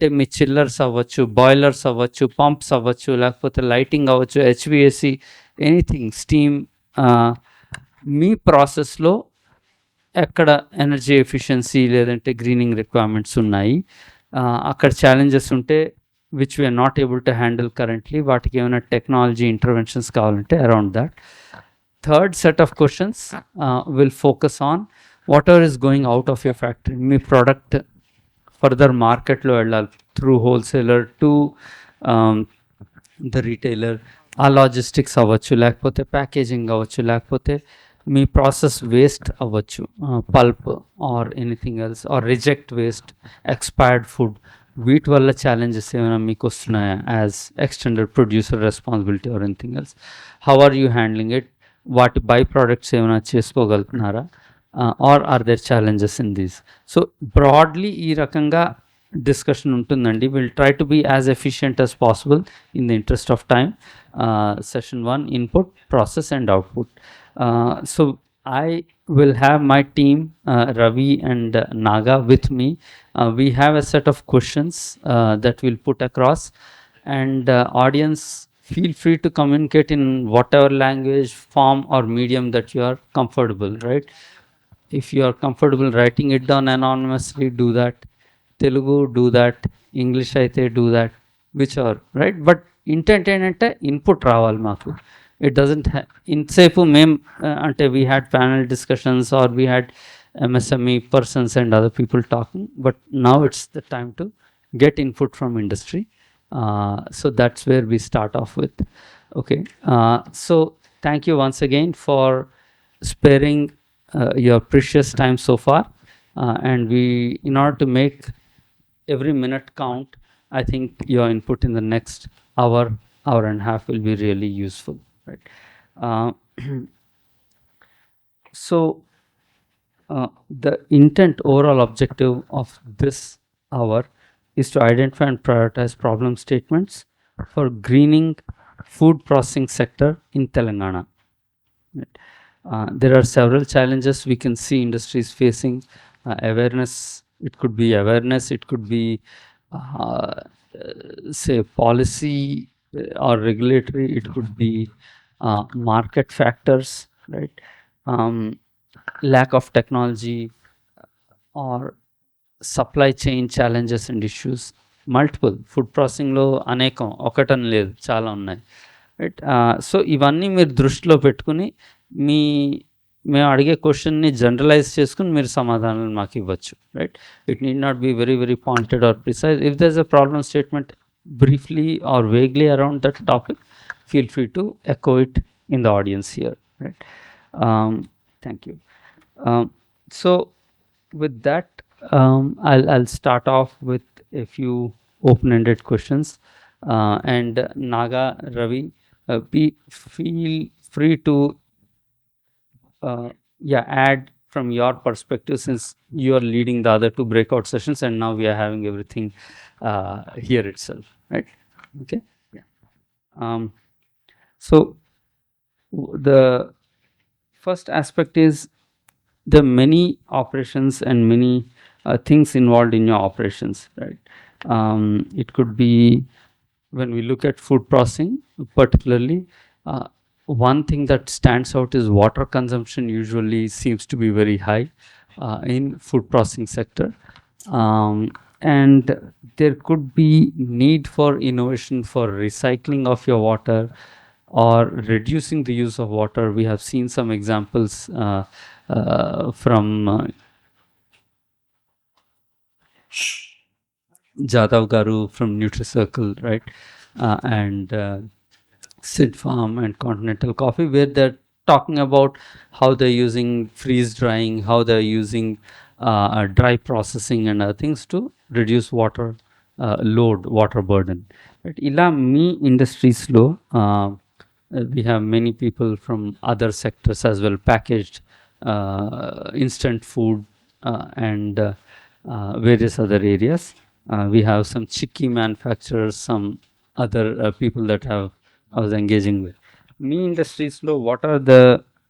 అంటే మీ చిల్లర్స్ అవ్వచ్చు, బాయిలర్స్ అవ్వచ్చు, పంప్స్ అవ్వచ్చు, లేకపోతే లైటింగ్ అవ్వచ్చు, హెచ్విఏసి, ఎనీథింగ్ స్టీమ్. మీ ప్రాసెస్లో ఎక్కడ ఎనర్జీ ఎఫిషియన్సీ లేదంటే గ్రీనింగ్ రిక్వైర్మెంట్స్ ఉన్నాయి, అక్కడ ఛాలెంజెస్ ఉంటే which we're not able to handle currently, వాటికి ఏమైనా టెక్నాలజీ ఇంటర్వెన్షన్స్ కావాలంటే around that. Third set of questions will focus on whatever is going out of your factory. మీ product further మార్కెట్లో వెళ్ళాలి through wholesaler to the retailer. ఆ logistics అవ్వచ్చు, లేకపోతే packaging అవ్వచ్చు, లేకపోతే మీ ప్రాసెస్ వేస్ట్ అవ్వచ్చు, pulp or anything else, or reject waste, expired food, వీటి వల్ల ఛాలెంజెస్ ఏమైనా మీకు వస్తున్నాయా as extended producer responsibility or anything else? How are you handling it? వాటి బై ప్రోడక్ట్స్ ఏమైనా చేసుకోగలుగుతున్నారా? Or are there challenges in these? So broadly ఈ రకంగా డిస్కషన్ ఉంటుందండి. Will try to be as efficient as possible in the interest of time. Session 1, input, process and output. So I will have my team, Ravi and Naga with me. We have a set of questions that we'll put across, and audience, feel free to communicate in whatever language, form or medium that you are comfortable, right? If you are comfortable writing it down anonymously, do that. Telugu, do that. English అయితే do that, which are right. But intent ఏంటంటే input రావాలి మాకు. It doesn't ఇంతసేపు మేము అంటే we had panel discussions or we had MSME persons and other people talking, but now it's the time to get input from industry. So that's where we start off with. Okay, so thank you once again for sparing your precious time so far, and we, in order to make every minute count, I think your input in the next hour and a half will be really useful, right? So the intent, overall objective of this hour is to identify and prioritize problem statements for greening food processing sector in Telangana, right? There are several challenges we can see industries facing. Awareness, it could be awareness, it could be say policy or regulatory, it could be market factors, right? Lack of technology or supply chain challenges and issues. Multiple food processing లో అనేకం, ఒకటని లేదు, చాలా ఉన్నాయి, right? So ఇవన్నీ మీరు దృష్టిలో పెట్టుకుని మేము అడిగే క్వశ్చన్ని జనరలైజ్ చేసుకుని మీరు సమాధానాలు మాకు ఇవ్వచ్చు, right? It need not be very very pointed or precise. If there is a problem statement briefly or vaguely around that topic, feel free to echo it in the audience here, right? Thank you. So with that, I'll start off with a few open-ended questions, and Naga, Ravi, feel free to add from your perspective, since you are leading the other two breakout sessions and now we are having everything here itself, right? Okay, yeah. So the first aspect is the many operations and many things involved in your operations, right? It could be, when we look at food processing particularly, one thing that stands out is water consumption usually seems to be very high in food processing sector, and there could be need for innovation for recycling of your water or reducing the use of water. We have seen some examples from Jadhav Garu from NutriCircle, right? And Sid Farm and Continental Coffee, where they're talking about how they're using freeze drying, how they're using dry processing and other things to reduce water load, water burden, right? Ila me industries lo we have many people from other sectors as well, packaged instant food and various other areas. We have some chicky manufacturers, some other people that I was engaging with. Me industries lo, what are the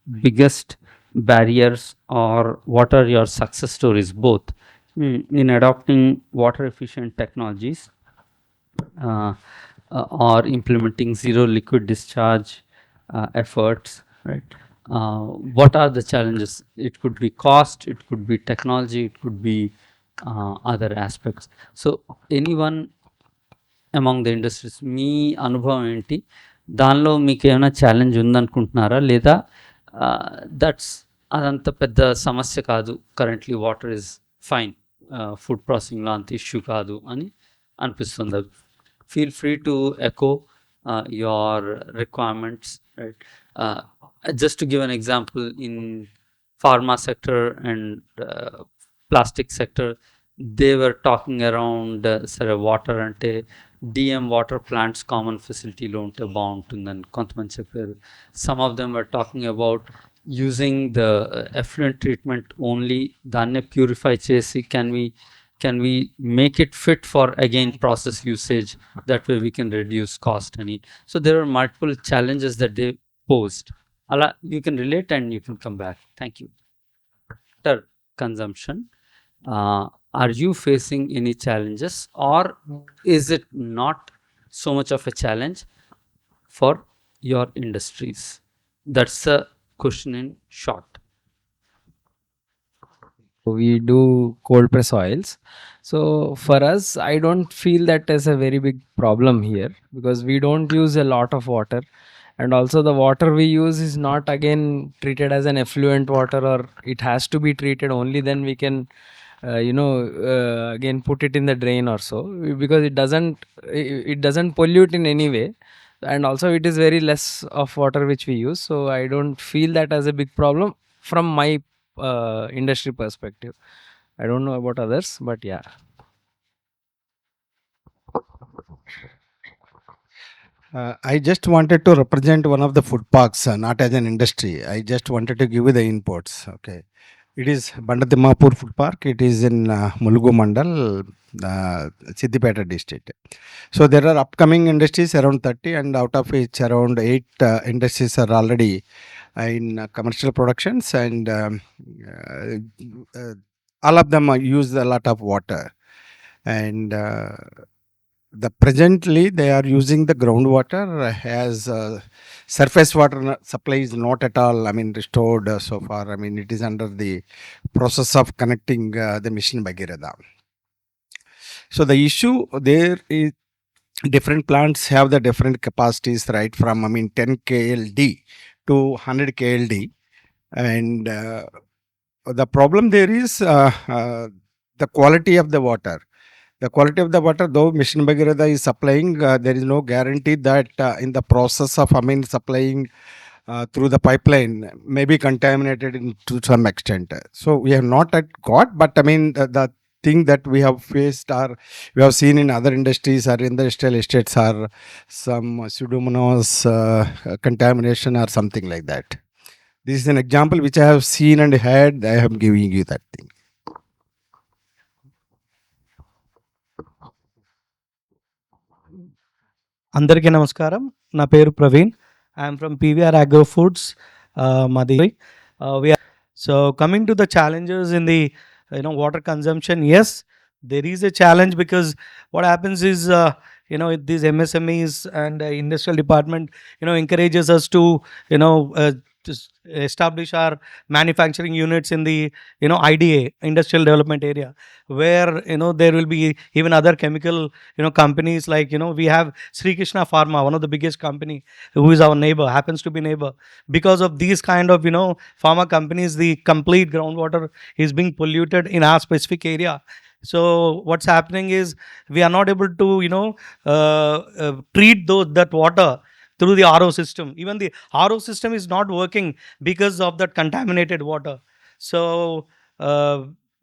biggest barriers or what are your success stories, both in adopting water efficient technologies, uh, or implementing zero liquid discharge efforts, right? What are the challenges? It could be cost, it could be technology, it could be other aspects. So anyone among the industries మీ అనుభవం ఏంటి? దానిలో మీకేమైనా challenge ఉందనుకుంటున్నారా? లేదా that's అదంత పెద్ద సమస్య కాదు, currently water is fine, food ప్రాసెసింగ్‌లో అంత ఇష్యూ కాదు అని అనిపిస్తుందా? Feel free to echo your requirements, right? Just to give an example, in pharma sector and plastic sector, they were talking around సరే వాటర్ అంటే డిఎం వాటర్ ప్లాంట్స్ కామన్ ఫెసిలిటీలో ఉంటే బాగుంటుందని కొంతమంది చెప్పారు. Some of them were talking about using the effluent treatment only, దాన్నే purify చేసి can we make it fit for again process usage, that way we can reduce cost and it. So there are multiple challenges that they posed. Ala, you can relate and you can come back. Thank you. Water consumption, are you facing any challenges, or is it not so much of a challenge for your industries? That's a question in short. We do cold press oils. So for us, I don't feel that as a very big problem here, because we don't use a lot of water, and also the water we use is not again treated as an effluent water, or it has to be treated only, then we can again put it in the drain or so, because it doesn't pollute in any way, and also it is very less of water which we use. So I don't feel that as a big problem from my industry perspective. I don't know about others, but yeah. I just wanted to represent one of the food parks, not as an industry. I just wanted to give you the inputs. Okay. It is Bandatimapur Food Park. It is in Mulugu Mandal, Siddipeta district. So there are upcoming industries around 30, and out of which around 8 industries are already in commercial productions, and all of them use a lot of water. And presently they are using the groundwater as surface water supply is not at all, restored so far. It is under the process of connecting the mission Bhagirath. So the issue there is different plants have the different capacities, right? From 10 KLD to 100 KLD, and the problem there is the quality of the water. The quality of the water, though Mission Bhagirath is supplying, there is no guarantee that in the process of supplying through the pipeline may be contaminated to some extent. So we have not yet got, but the thing that we have faced, or we have seen in other industries or industrial estates, are some pseudomonas contamination or something like that. This is an example which I have seen and had. I am giving you that thing. అందరికీ నమస్కారం. నా పేరు Praveen. I'm from PVR Agro Foods. So coming to the challenges in the water consumption, yes, there is a challenge, because what happens is these MSMEs and industrial department encourages us to just establish our manufacturing units in the IDA, industrial development area, where there will be even other chemical companies, like we have Sri Krishna Pharma, one of the biggest company, who is our neighbor, happens to be neighbor. Because of these kind of pharma companies, the complete groundwater is being polluted in our specific area. So what's happening is we are not able to treat that water through the RO system. Even the RO system is not working because of that contaminated water. So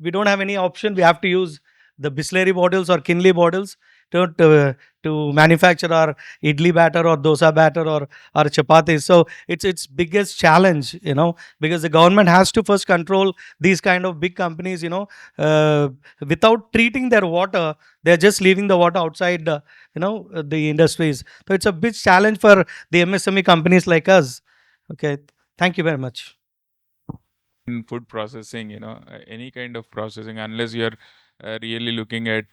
we don't have any option. We have to use the Bisleri bottles or Kinley bottles to manufacture our idli batter or dosa batter or chapatis. So it's biggest challenge, because the government has to first control these kind of big companies, without treating their water. They're just leaving the water outside the industries. So it's a big challenge for the MSME companies like us. Okay, thank you very much. In food processing, any kind of processing, unless you're really looking at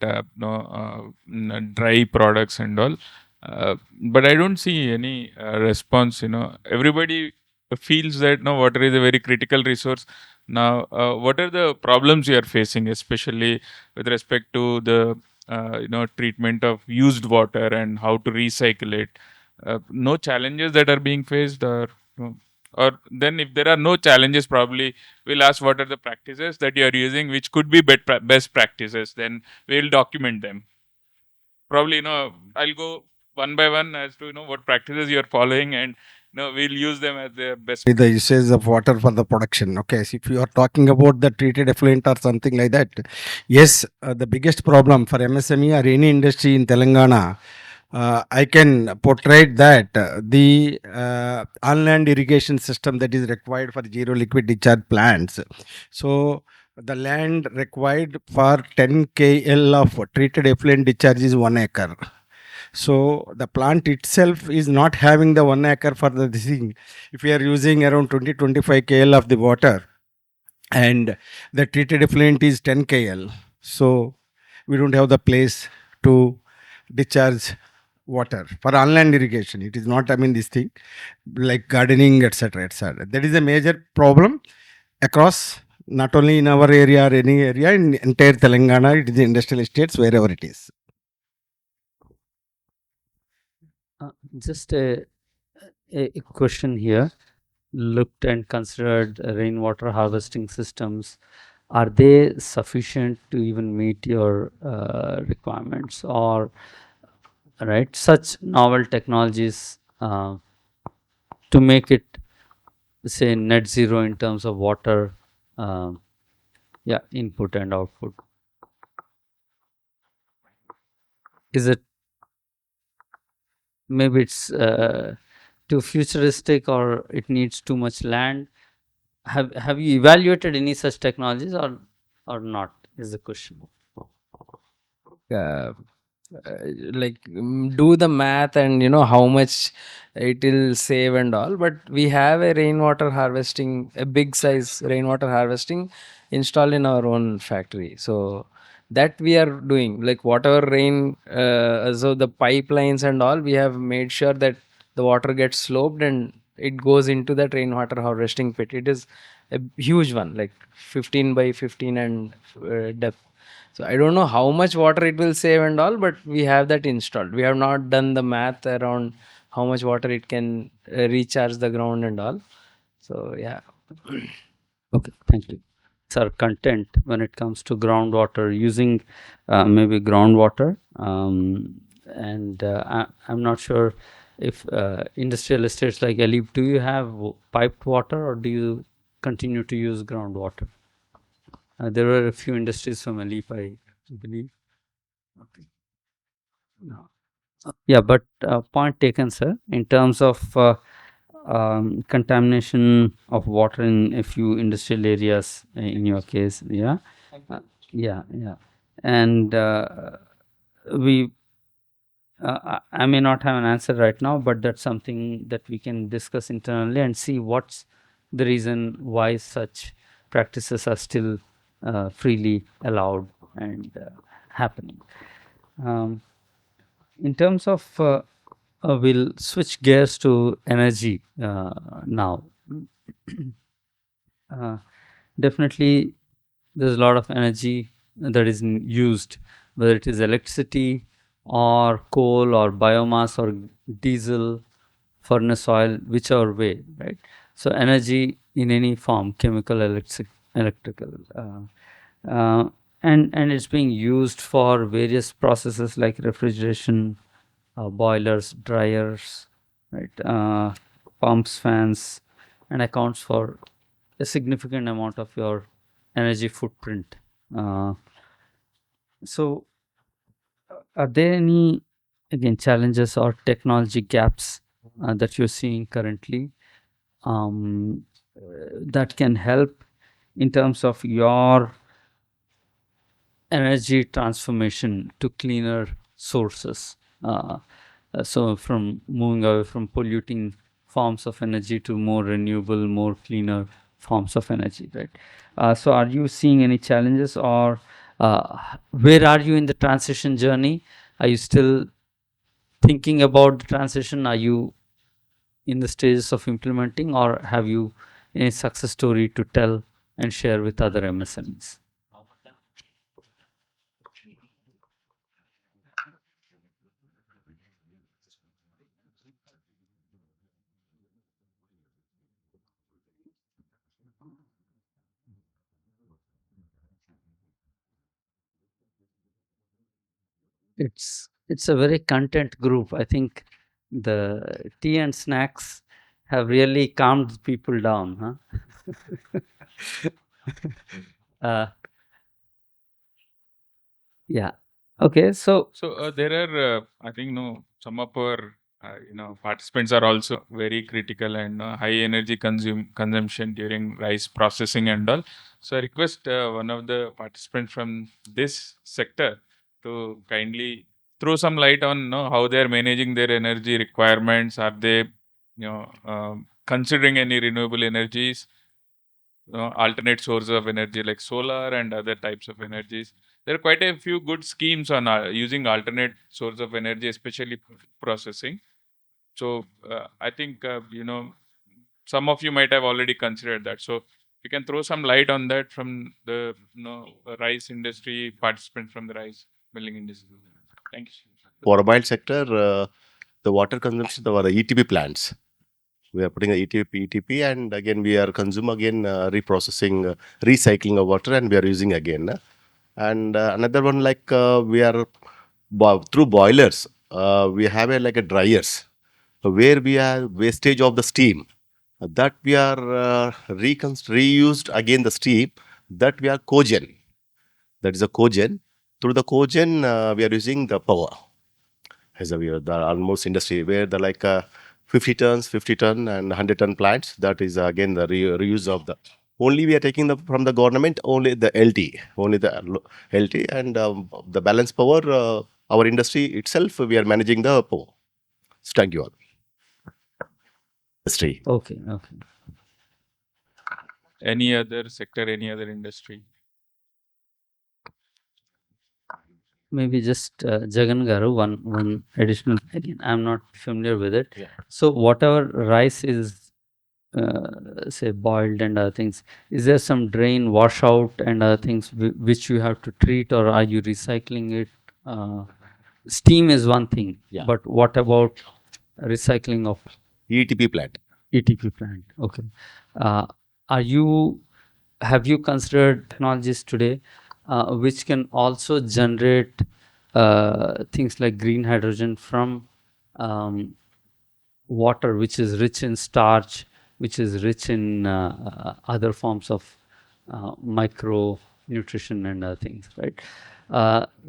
dry products and all. But I don't see any response. Everybody feels that water is a very critical resource. Now, what are the problems you are facing, especially with respect to the treatment of used water and how to recycle it? No challenges that are being faced, or then if there are no challenges, probably we'll ask what are the practices that you are using, which could be best practices. Then we'll document them. Probably, I'll go one by one as to what practices you are following, and we'll use them as the best. The usage of water for the production. Okay, so if you are talking about the treated effluent or something like that, yes, the biggest problem for MSME or any industry in Telangana, I can portray that the on-land irrigation system that is required for zero liquid discharge plants. So the land required for 10 KL of treated effluent discharge is 1 acre. So the plant itself is not having the 1 acre for the this thing. If we are using around 20-25 KL of the water and the treated effluent is 10 KL, so we don't have the place to discharge water for on-land irrigation. It is not, I mean, this thing like gardening, etc., etc. That is a major problem across, not only in our area or any area in entire Telangana. It is the industrial estates wherever it is. Just a question here. Looked and considered rainwater harvesting systems. Are they sufficient to even meet your requirements, or right such novel technologies to make it, say, net zero in terms of water, input and output? Is it, maybe it's too futuristic, or it needs too much land? Have you evaluated any such technologies, or not, is the question. uh, do the math and how much it will save and all, but we have a rainwater harvesting, a big size rainwater harvesting installed in our own factory. So that we are doing, like whatever rain, so the pipelines and all, we have made sure that the water gets sloped and it goes into that rainwater harvesting pit. It is a huge one, like 15 by 15 and depth. So I don't know how much water it will save and all, but we have that installed. We have not done the math around how much water it can recharge the ground and all. So yeah. Okay, thank you. Sir, content when it comes to groundwater, using maybe groundwater, and I'm not sure if industrial estates like Elip, do you have piped water, or do you continue to use groundwater? There were a few industries from Elip, I believe. Okay. No. Yeah, but point taken, sir. In terms of contamination of water in a few industrial areas, in your case, yeah, and we. I may not have an answer right now, but that's something that we can discuss internally and see what's the reason why such practices are still freely allowed and happening. In terms of, we'll switch gears to energy now. Definitely, there's a lot of energy that is used, whether it is electricity or coal or biomass or diesel, furnace oil, whichever way, right? So energy in any form, chemical, electrical, and it's being used for various processes like refrigeration, boilers, dryers, right, pumps, fans, and accounts for a significant amount of your energy footprint. So are there any, again, challenges or technology gaps that you're seeing currently that can help in terms of your energy transformation to cleaner sources? So from moving away from polluting forms of energy to more renewable, more cleaner forms of energy, right? So are you seeing any challenges, or Where are you in the transition journey? Are you still thinking about the transition? Are you in the stages of implementing, or have you any success story to tell and share with other MSMEs? It's a very content group. I think the tea and snacks have really calmed people down, huh? uh, yeah. Okay. So So there are, I think, no, some of our, participants are also very critical and high energy consumption during rice processing and all. So I request one of the participants from this sector to kindly throw some light on, how they are managing their energy requirements. Are they, considering any renewable energies, alternate sources of energy like solar and other types of energies. There are quite a few good schemes on using alternate source of energy, especially processing. So I think some of you might have already considered that. So you can throw some light on that from the rice industry participants from the rice milling industry. Thank you. Automobile sector, the water consumption of our ETP plants. We are putting a ETP, and again we are consume again reprocessing, recycling of water, and we are using again. And another one like we are through boilers, we have a like a dryers where we are wastage of the steam that we are reused again the steam that we are cogen. That is a cogen. Through the cogen, we are using the power as a the almost industry where the like 50 tons, 50 ton and 100-ton plants. That is again the reuse of the. Only we are taking the from the government only the LT, only the LT and the balance power. Our industry itself, we are managing the power. So thank you all. Industry. okay. Okay. Any other sector, any other industry? Maybe just Jagan Garu, one additional. Again, I'm not familiar with it. Yeah. So whatever rice is, say, boiled and other things, is there some drain, washout and other things which you have to treat, or are you recycling it? Steam is one thing, Yeah. but what about recycling of ETP plant. ETP plant? Okay. Uh, are you have you considered technologies today which can also generate things like green hydrogen from water, which is rich in starch, which is rich in other forms of micronutrition and other things, right?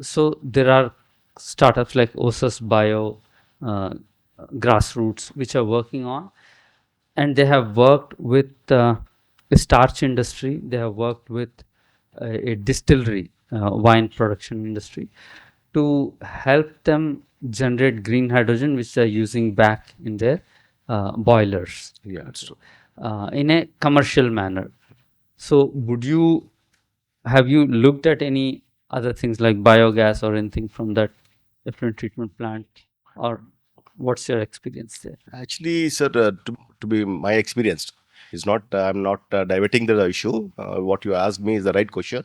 So there are startups like OSUS Bio, uh, grassroots, which are working on, and they have worked with the starch industry. They have worked with a distillery, wine production industry, to help them generate green hydrogen, which they're using back in their boilers. Yeah, that's true. In a commercial manner. So have you looked at any other things like biogas or anything from that effluent treatment plant, or what's your experience there? Actually, sir, to be my experience is not. I'm not diverting the issue. What you asked me is the right question.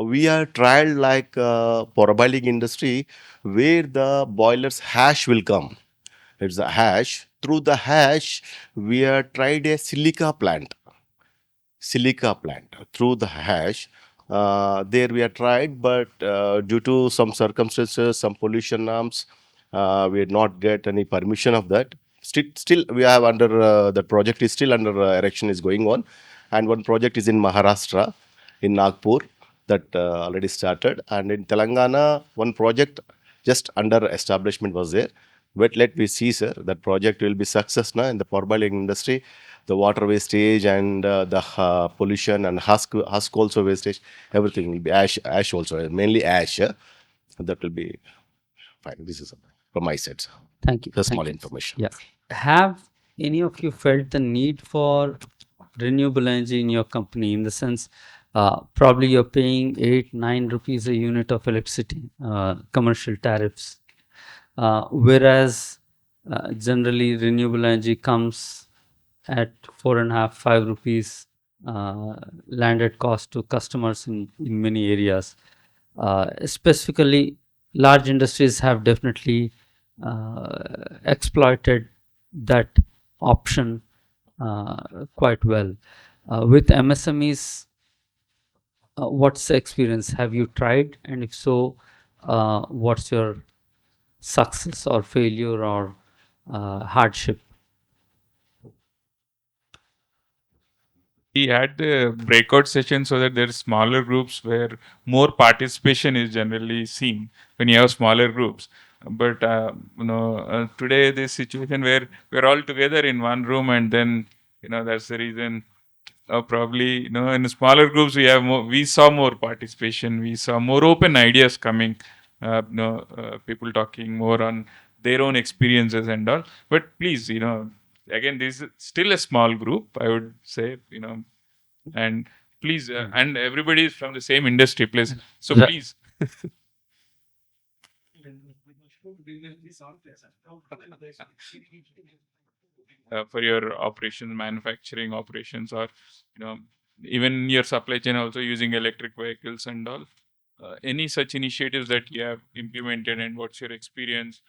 We are tried like for a boiling industry where the boiler's hash will come. It's a hash. Through the hash, we are tried a silica plant through the hash. There we are tried, but due to some circumstances, some pollution norms, we did not get any permission of that. Still we have under the project is still under erection is going on, and one project is in Maharashtra, in Nagpur, that already started, and in Telangana one project just under establishment was there. But let me see, sir, that project will be success now in the power boiling industry. The water wastage and the pollution and husk also wastage, everything will be ash also, mainly ash. That will be fine. This is from my side, sir. Thank you. The Thank small you. information. Yeah. Have any of you felt the need for renewable energy in your company, in the sense probably you're paying 8-9 rupees a unit of electricity, commercial tariffs. Whereas generally renewable energy comes at 4.5-5 rupees landed cost to customers in many areas. Specifically, large industries have definitely exploited that option quite well. With MSMEs, what's the experience? Have you tried? And if so, what's your success or failure or hardship? We had the breakout session so that there are smaller groups where more participation is generally seen when you have smaller groups. But today this situation where we're all together in one room, and then that's the reason. Probably in smaller groups we saw more participation, we saw more open ideas coming, people talking more on their own experiences and all. But please, again, this is still a small group, I would say, and please, and everybody is from the same industry, please. So Right. please, for your operations, manufacturing operations, or even your supply chain also using electric vehicles and all. Any such initiatives that you have implemented, and what's your experience?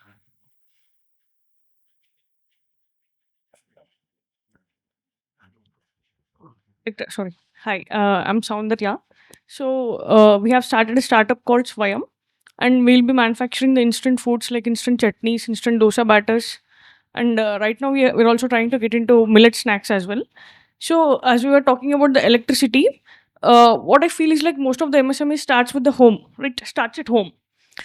Sorry. Hi, I'm Soundarya. So we have started a startup called Swayam, and we'll be manufacturing the instant foods like instant chutneys, instant dosa batters, and right now we're also trying to get into millet snacks as well. So as we were talking about the electricity, what I feel is like most of the MSME starts with the home, right? Starts at home.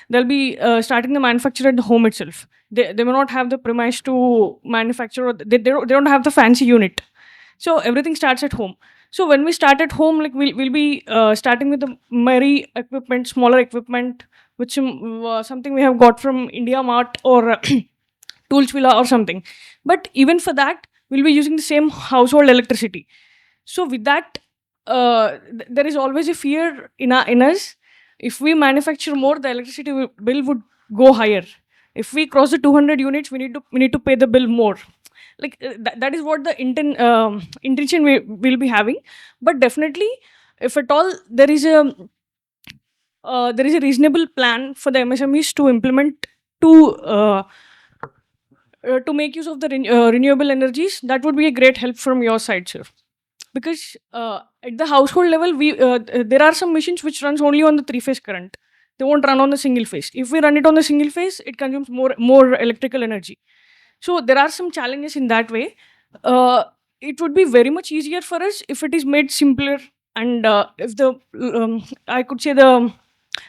They'll be starting the manufacture at the home itself. They may not have the premise to manufacture, or they don't have the fancy unit. So everything starts at home. So when we start at home, like we'll be starting with the merry equipment, smaller equipment, which something we have got from India Mart or Tools Villa or something. But even for that, we'll be using the same household electricity. So with that, there is always a fear in us. If we manufacture more, the electricity bill would go higher. If we cross the 200 units, we need to pay the bill more. Like that is what the intention we will be having. But definitely, if at all there is a reasonable plan for the MSMEs to implement to make use of the renewable energies, that would be a great help from your side, sir. Because at the household level, there are some machines which runs only on the three-phase current. They won't run on the single phase. If we run it on the single phase, it consumes more electrical energy. So there are some challenges in that way. Uh, it would be very much easier for us if it is made simpler, and if the I could say the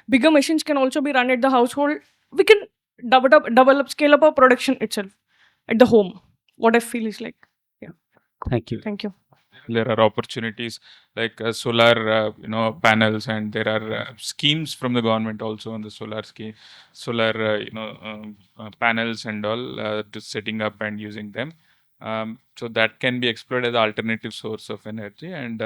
bigger machines can also be run at the household. We can scale up our production itself at the home. What I feel is like, yeah. Thank you. Thank you. There are opportunities like solar panels, and there are schemes from the government also on the solar panels and all, to setting up and using them. So that can be explored as an alternative source of energy. And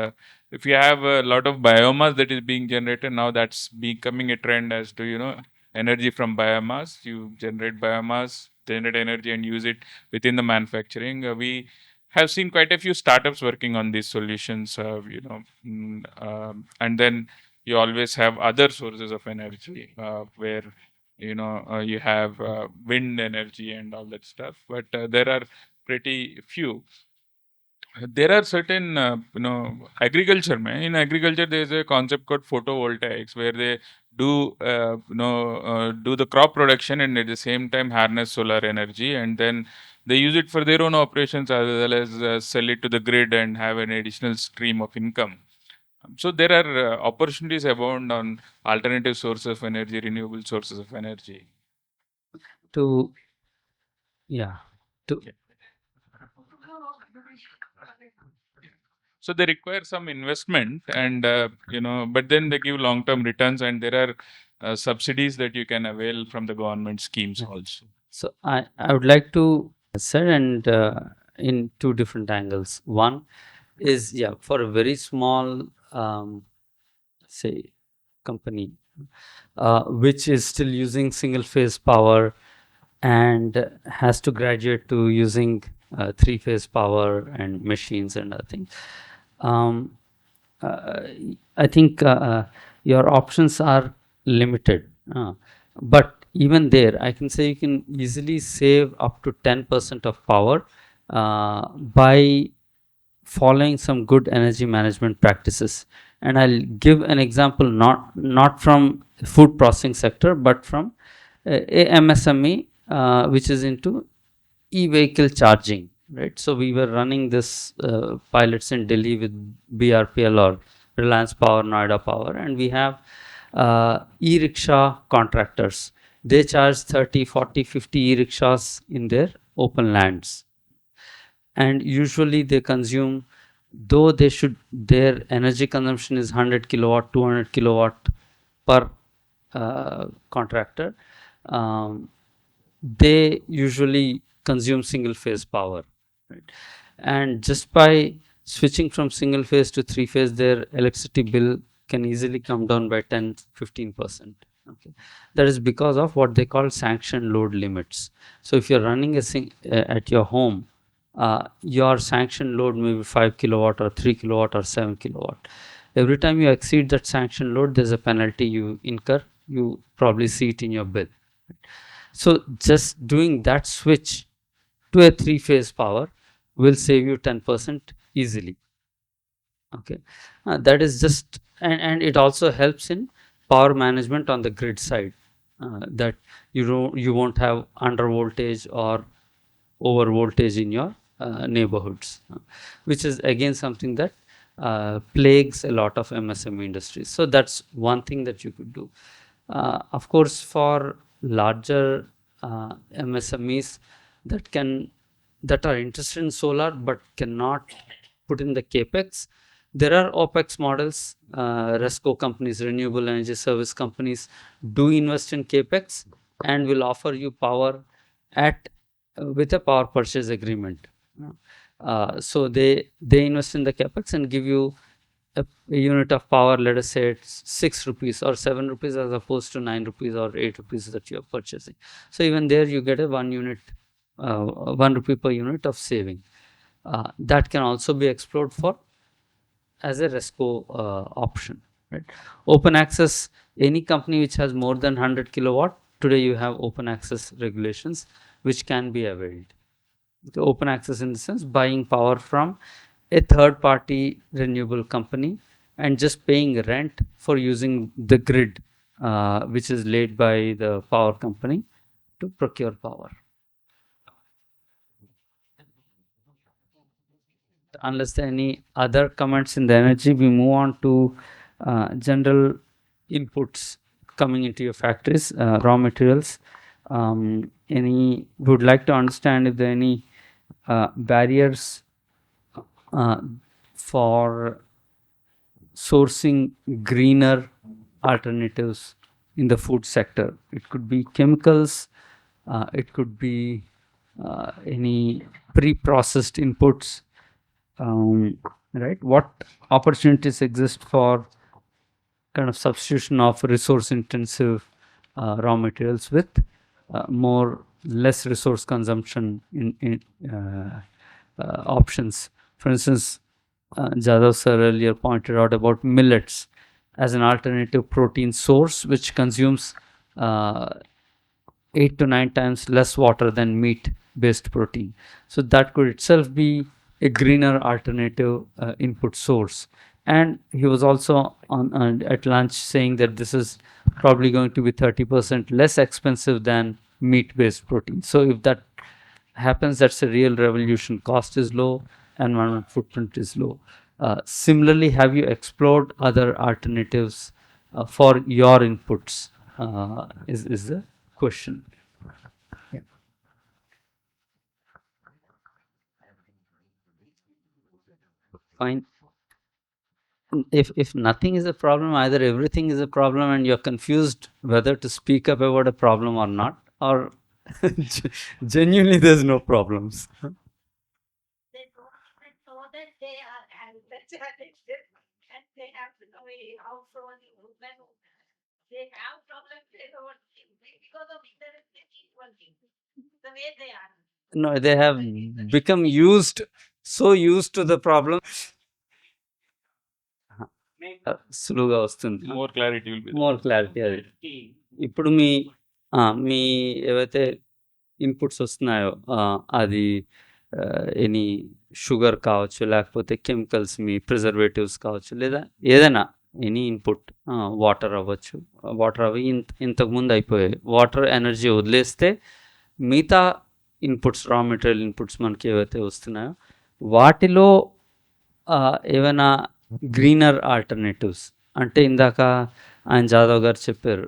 if you have a lot of biomass that is being generated now, that's becoming a trend as to energy from biomass. You generate energy and use it within the manufacturing. We have seen quite a few startups working on these solutions, and then you always have other sources of energy, where you have wind energy and all that stuff, but there are pretty few. There are certain agriculture, man. In agriculture there is a concept called photovoltaics, where they do the crop production and at the same time harness solar energy, and then they use it for their own operations as well as sell it to the grid and have an additional stream of income. So there are opportunities abound on alternative sources of energy, renewable sources of energy. To yeah to So they require some investment, and but then they give long-term returns, and there are subsidies that you can avail from the government schemes also. So I would like to answer, and in two different angles. One is, yeah, for a very small say, company, which is still using single phase power and has to graduate to using three phase power and machines and other things. Um, uh, I think your options are limited. But even there, I can say you can easily save up to 10% of power by following some good energy management practices. And I'll give an example, not from food processing sector, but from a MSME which is into e-vehicle charging, right? So we were running this pilots in Delhi with BRPL or Reliance Power, Noida Power, and we have e-rickshaw contractors. They charge 30, 40, 50 e-rickshaws in their open lands, and usually they consume, though their energy consumption is 100 kilowatt, 200 kilowatt per contractor. They usually consume single phase power, right? And just by switching from single phase to three phase, their electricity bill can easily come down by 10-15%. Okay, that is because of what they call sanction load limits. So if you're running at your home, your sanction load may be 5 kilowatt or 3 kilowatt or 7 kilowatt. Every time you exceed that sanction load, there's a penalty you incur. You probably see it in your bill. So just doing that switch to a three phase power will save you 10% easily. Okay, that is just, and it also helps in power management on the grid side, that you won't have under voltage or over voltage in your neighborhoods, which is again something that plagues a lot of MSME industries. So that's one thing that you could do. Of course, for larger MSMEs that are interested in solar but cannot put in the capex, there are OPEX models. RESCO companies, renewable energy service companies, do invest in capex and will offer you power at with a power purchase agreement. So they invest in the capex and give you a unit of power. Let us say it's 6 rupees or 7 rupees as opposed to 9 rupees or 8 rupees that you are purchasing. So even there you get a 1 unit, 1 rupee per unit of saving. That can also be explored for as a RESCO option, right? Open access, any company which has more than 100 kilowatt, today you have open access regulations which can be availed. The open access in the sense buying power from a third party renewable company and just paying rent for using the grid which is laid by the power company to procure power. Unless there are any other comments in the energy, we move on to general inputs coming into your factories, raw materials. Would like to understand if there are any barriers for sourcing greener alternatives in the food sector. It could be chemicals, it could be any pre-processed inputs, right? What opportunities exist for kind of substitution of resource intensive raw materials with less resource consumption in options. For instance, Jadhav sir earlier pointed out about millets as an alternative protein source which consumes 8 to 9 times less water than meat based protein. So that could itself be a greener alternative input source. And he was also at lunch saying that this is probably going to be 30% less expensive than meat based protein. So if that happens, that's a real revolution. Cost is low, environmental footprint is low. Similarly, have you explored other alternatives for your inputs? Is the question. Yeah. Fine. If nothing is a problem, either everything is a problem and you're confused whether to speak up about a problem or not, or genuinely there's no problems. They don't know that they are having the challenges and they have to come outfront when they have problems, they don't because of ignorance they keep working the way they are. No, they have become so used to the problem. సులువుగా వస్తుంది. More clarity will be there. More clarity అది. ఇప్పుడు మీ ఏవైతే inputs వస్తున్నాయో అది any sugar కావచ్చు, లేకపోతే chemicals, మీ preservatives కావచ్చు, లేదా ఏదైనా ఎనీ ఇన్పుట్, వాటర్ అవ్వచ్చు. వాటర్ అవి ఇంతకుముందు అయిపోయాయి. వాటర్ ఎనర్జీ వదిలేస్తే మిగతా ఇన్పుట్స్, రా మెటీరియల్ ఇన్పుట్స్ మనకి ఏవైతే వస్తున్నాయో వాటిలో ఏవైనా గ్రీనర్ ఆల్టర్నేటివ్స్ అంటే ఇందాక ఆయన జాదవ్ గారు చెప్పారు,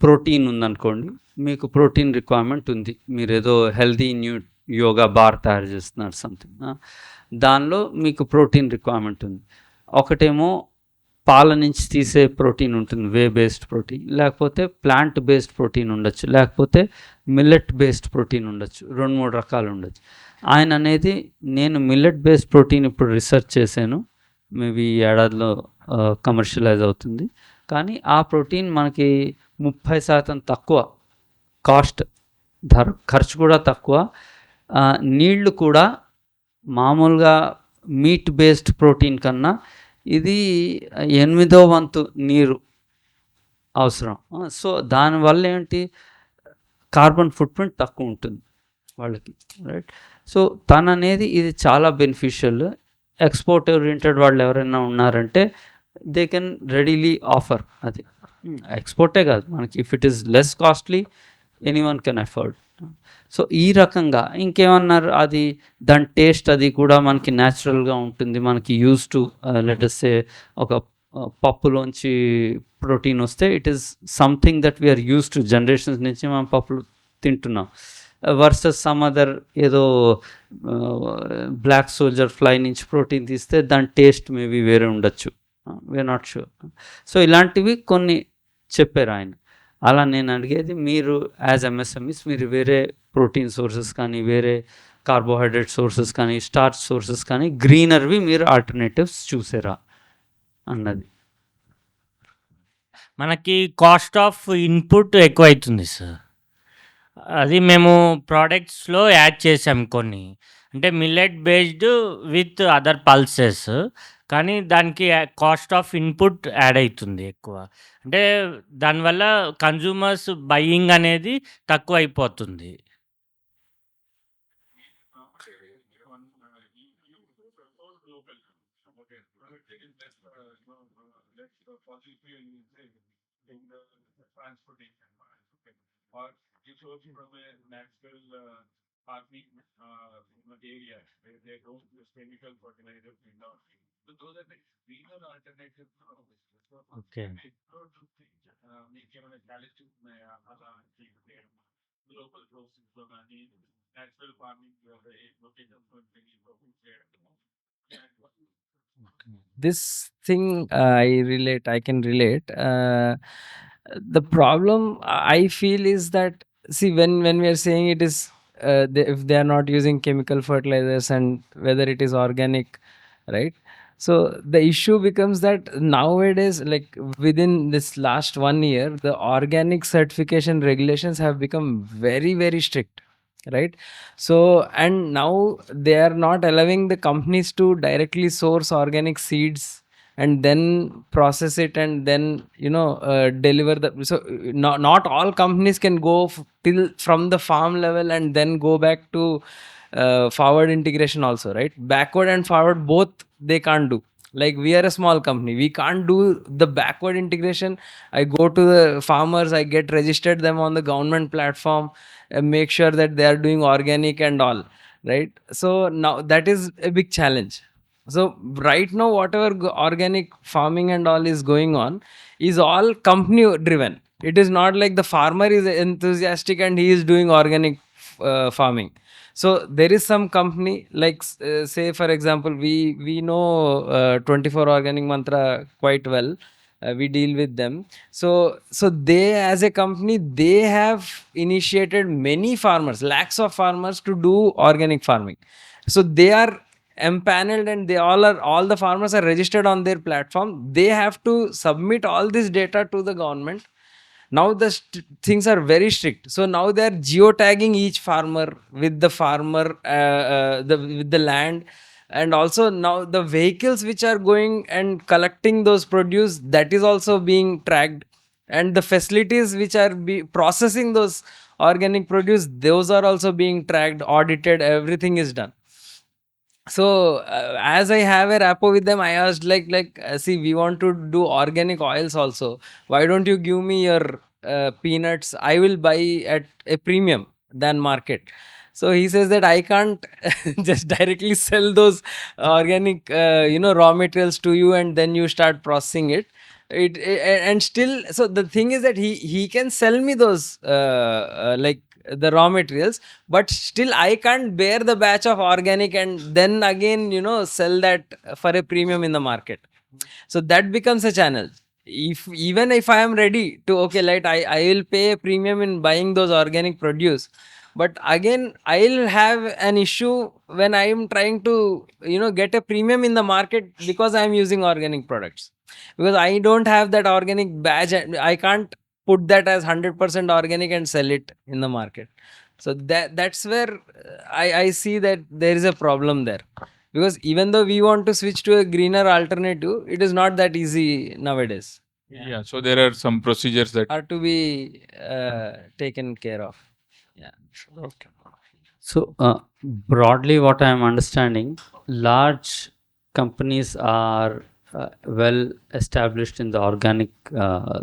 ప్రోటీన్ ఉందనుకోండి, మీకు ప్రోటీన్ రిక్వైర్మెంట్ ఉంది, మీరు ఏదో హెల్దీ యోగా బార్ తయారు చేస్తున్నారు సంథింగ్, దానిలో మీకు ప్రోటీన్ రిక్వైర్మెంట్ ఉంది. ఒకటేమో పాల నుంచి తీసే ప్రోటీన్ ఉంటుంది, వే బేస్డ్ ప్రోటీన్, లేకపోతే ప్లాంట్ బేస్డ్ ప్రోటీన్ ఉండొచ్చు, లేకపోతే మిల్లెట్ బేస్డ్ ప్రోటీన్ ఉండొచ్చు. 2-3 రకాలు ఉండొచ్చు. ఆయన అనేది, నేను మిల్లెట్ బేస్డ్ ప్రోటీన్ ఇప్పుడు రీసెర్చ్ చేశాను, మేబీ ఈ ఏడాదిలో కమర్షియలైజ్ అవుతుంది. కానీ ఆ ప్రోటీన్ మనకి 30% తక్కువ కాస్ట్, ఖర్చు కూడా తక్కువ, నీళ్లు కూడా మామూలుగా మీట్ బేస్డ్ ప్రోటీన్ కన్నా ఇది 8వ వంతు నీరు అవసరం. సో దానివల్ల ఏంటి, కార్బన్ ఫుట్ ప్రింట్ తక్కువ ఉంటుంది వాళ్ళకి, రైట్? సో అనేది ఇది చాలా బెనిఫిషియల్. ఎక్స్పోర్ట్ ఓరియంటెడ్ వాళ్ళు ఎవరైనా ఉన్నారంటే దే కెన్ రెడీలీ ఆఫర్. అది ఎక్స్పోర్టే కాదు, మనకి if it is less costly anyone can afford. So ఈ రకంగా ఇంకేమన్నారు, అది దాని టేస్ట్ అది కూడా మనకి న్యాచురల్గా ఉంటుంది. మనకి యూజ్ టు లెటస్ సే ఒక పప్పులోంచి ప్రోటీన్ వస్తే it is something that we're use to, generations నుంచి మనం పప్పులు తింటున్నాం. వర్సెస్ సమ్ అదర్ ఏదో బ్లాక్ సోల్జర్ ఫ్లై నుంచి ప్రోటీన్ తీస్తే దాని టేస్ట్ మేబీ వేరే ఉండొచ్చు, వీఆర్ నాట్ షూర్. సో ఇలాంటివి కొన్ని చెప్పారు ఆయన. అలా నేను అడిగేది, మీరు యాజ్ ఎంఎస్ఎంఈస్ మీరు వేరే ప్రోటీన్ సోర్సెస్ కానీ, వేరే కార్బోహైడ్రేట్ సోర్సెస్ కానీ, స్టార్చ్ సోర్సెస్ కానీ, గ్రీనర్వి మీరు ఆల్టర్నేటివ్స్ చూసారా అన్నది. మనకి కాస్ట్ ఆఫ్ ఇన్పుట్ ఎక్కువ అవుతుంది సార్. అది మేము ప్రోడక్ట్స్లో యాడ్ చేసాం కొన్ని, అంటే millet based with other pulses, కానీ దానికి కాస్ట్ ఆఫ్ ఇన్పుట్ యాడ్ అవుతుంది ఎక్కువ. అంటే దానివల్ల కన్జ్యూమర్స్ బయ్యింగ్ అనేది తక్కువ అయిపోతుంది. Okay. This thing I can relate. The problem I feel is that, see, when we are saying it is if they are not using chemical fertilizers and whether it is organic, right? So the issue becomes that nowadays, like within this last 1 year, the organic certification regulations have become very, very strict, right? So, and now they are not allowing the companies to directly source organic seeds and then process it and then deliver the. So not all companies can go till from the farm level and then go back to forward integration also, right? Backward and forward both they can't do. Like, we are a small company, we can't do the backward integration. I go to the farmers, I get registered them on the government platform, make sure that they are doing organic and all, right? So now that is a big challenge. So right now, whatever organic farming and all is going on is all company driven. It is not like the farmer is enthusiastic and he is doing organic farming. So there is some company, like say for example, we know 24 Organic Mantra quite well. We deal with them. So they, as a company, they have initiated many farmers, lakhs of farmers, to do organic farming. So they are empaneled, and all the farmers are registered on their platform. They have to submit all this data to the government. Now the things are very strict, so now they are geotagging each farmer with the with the land, and also now the vehicles which are going and collecting those produce, that is also being tracked, and the facilities which are processing those organic produce, those are also being tracked, audited, everything is done. So as I have a rapport with them, I asked see, we want to do organic oils also. Why don't you give me your peanuts? I will buy at a premium than market. So he says that I can't just directly sell those organic raw materials to you and then you start processing it. And still, so the thing is that he can sell me those like the raw materials, but still I can't bear the batch of organic and then again sell that for a premium in the market. So that becomes a challenge. Even if I am ready to, okay, like I will pay a premium in buying those organic produce, but again I'll have an issue when I am trying to get a premium in the market because I am using organic products, because I don't have that organic badge and I can't put that as 100% organic and sell it in the market. So that's where I see that there is a problem there, because even though we want to switch to a greener alternative, it is not that easy nowadays. Yeah, so there are some procedures that Are to be taken care of. Yeah. okay. So broadly, what I am understanding, large companies are well established in the organic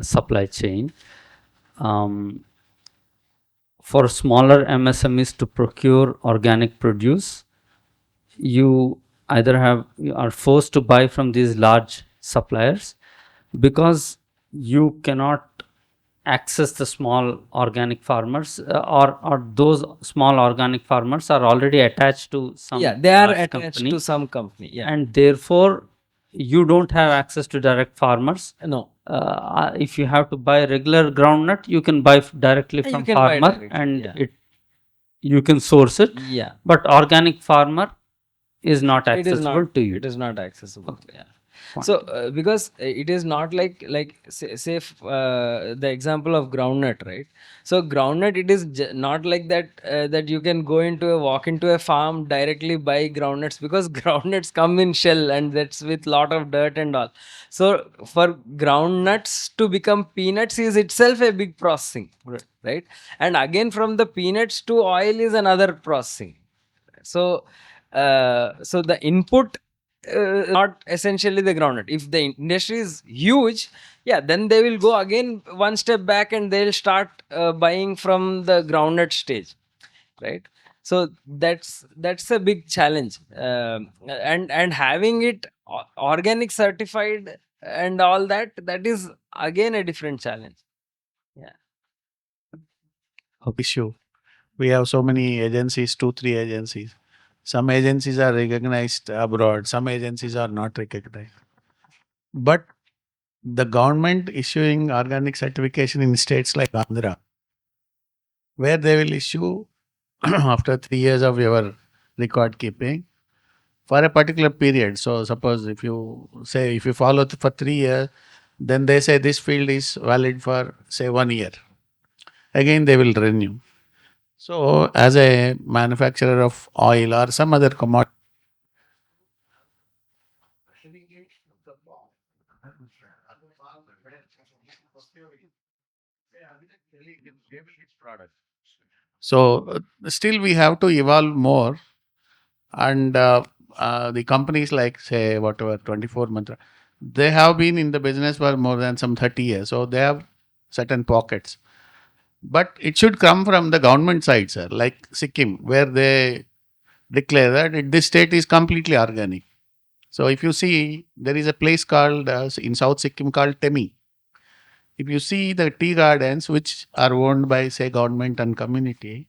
supply chain. For smaller MSMEs to procure organic produce, you you are forced to buy from these large suppliers, because you cannot access the small organic farmers, or those small organic farmers are already attached to some Yeah, they are large attached company, to some company. Yeah. and therefore you don't have access to direct farmers. No. If you have to buy regular groundnut, you can buy directly You from can buy farmer, directly, and yeah. you can source it. Yeah. But organic farmer is not It is accessible not. to you. It is not accessible. Okay. Yeah. Fine. So because it is not like say the example of groundnut, right? So groundnut, it is not like that that you can walk into a farm directly buy groundnuts, because groundnuts come in shell and that's with lot of dirt and all. So for groundnuts to become peanuts is itself a big processing, right? And again from the peanuts to oil is another processing. So so the input not essentially the groundnut. If the industry is huge, yeah, then they will go again one step back and they'll start buying from the groundnut stage, right? So that's a big challenge, and having it organic certified and all that, that is again a different challenge. Yeah. Issue. We have so many agencies, 2, 3 agencies. Some agencies are recognized abroad, some agencies are not recognized. But the government issuing organic certification in states like Andhra, where they will issue after 3 years of your record keeping for a particular period. So suppose if you follow for 3 years, then they say this field is valid for say 1 year. Again they will renew. So as a manufacturer of oil or some other commodity, so still we have to evolve more, and the companies like say whatever 24 Mantra, they have been in the business for more than some 30 years, so they have certain pockets. But it should come from the government side, sir, like Sikkim, where they declare that this state is completely organic. So if you see, there is a place called in South Sikkim called Temi. If you see the tea gardens which are owned by say government and community,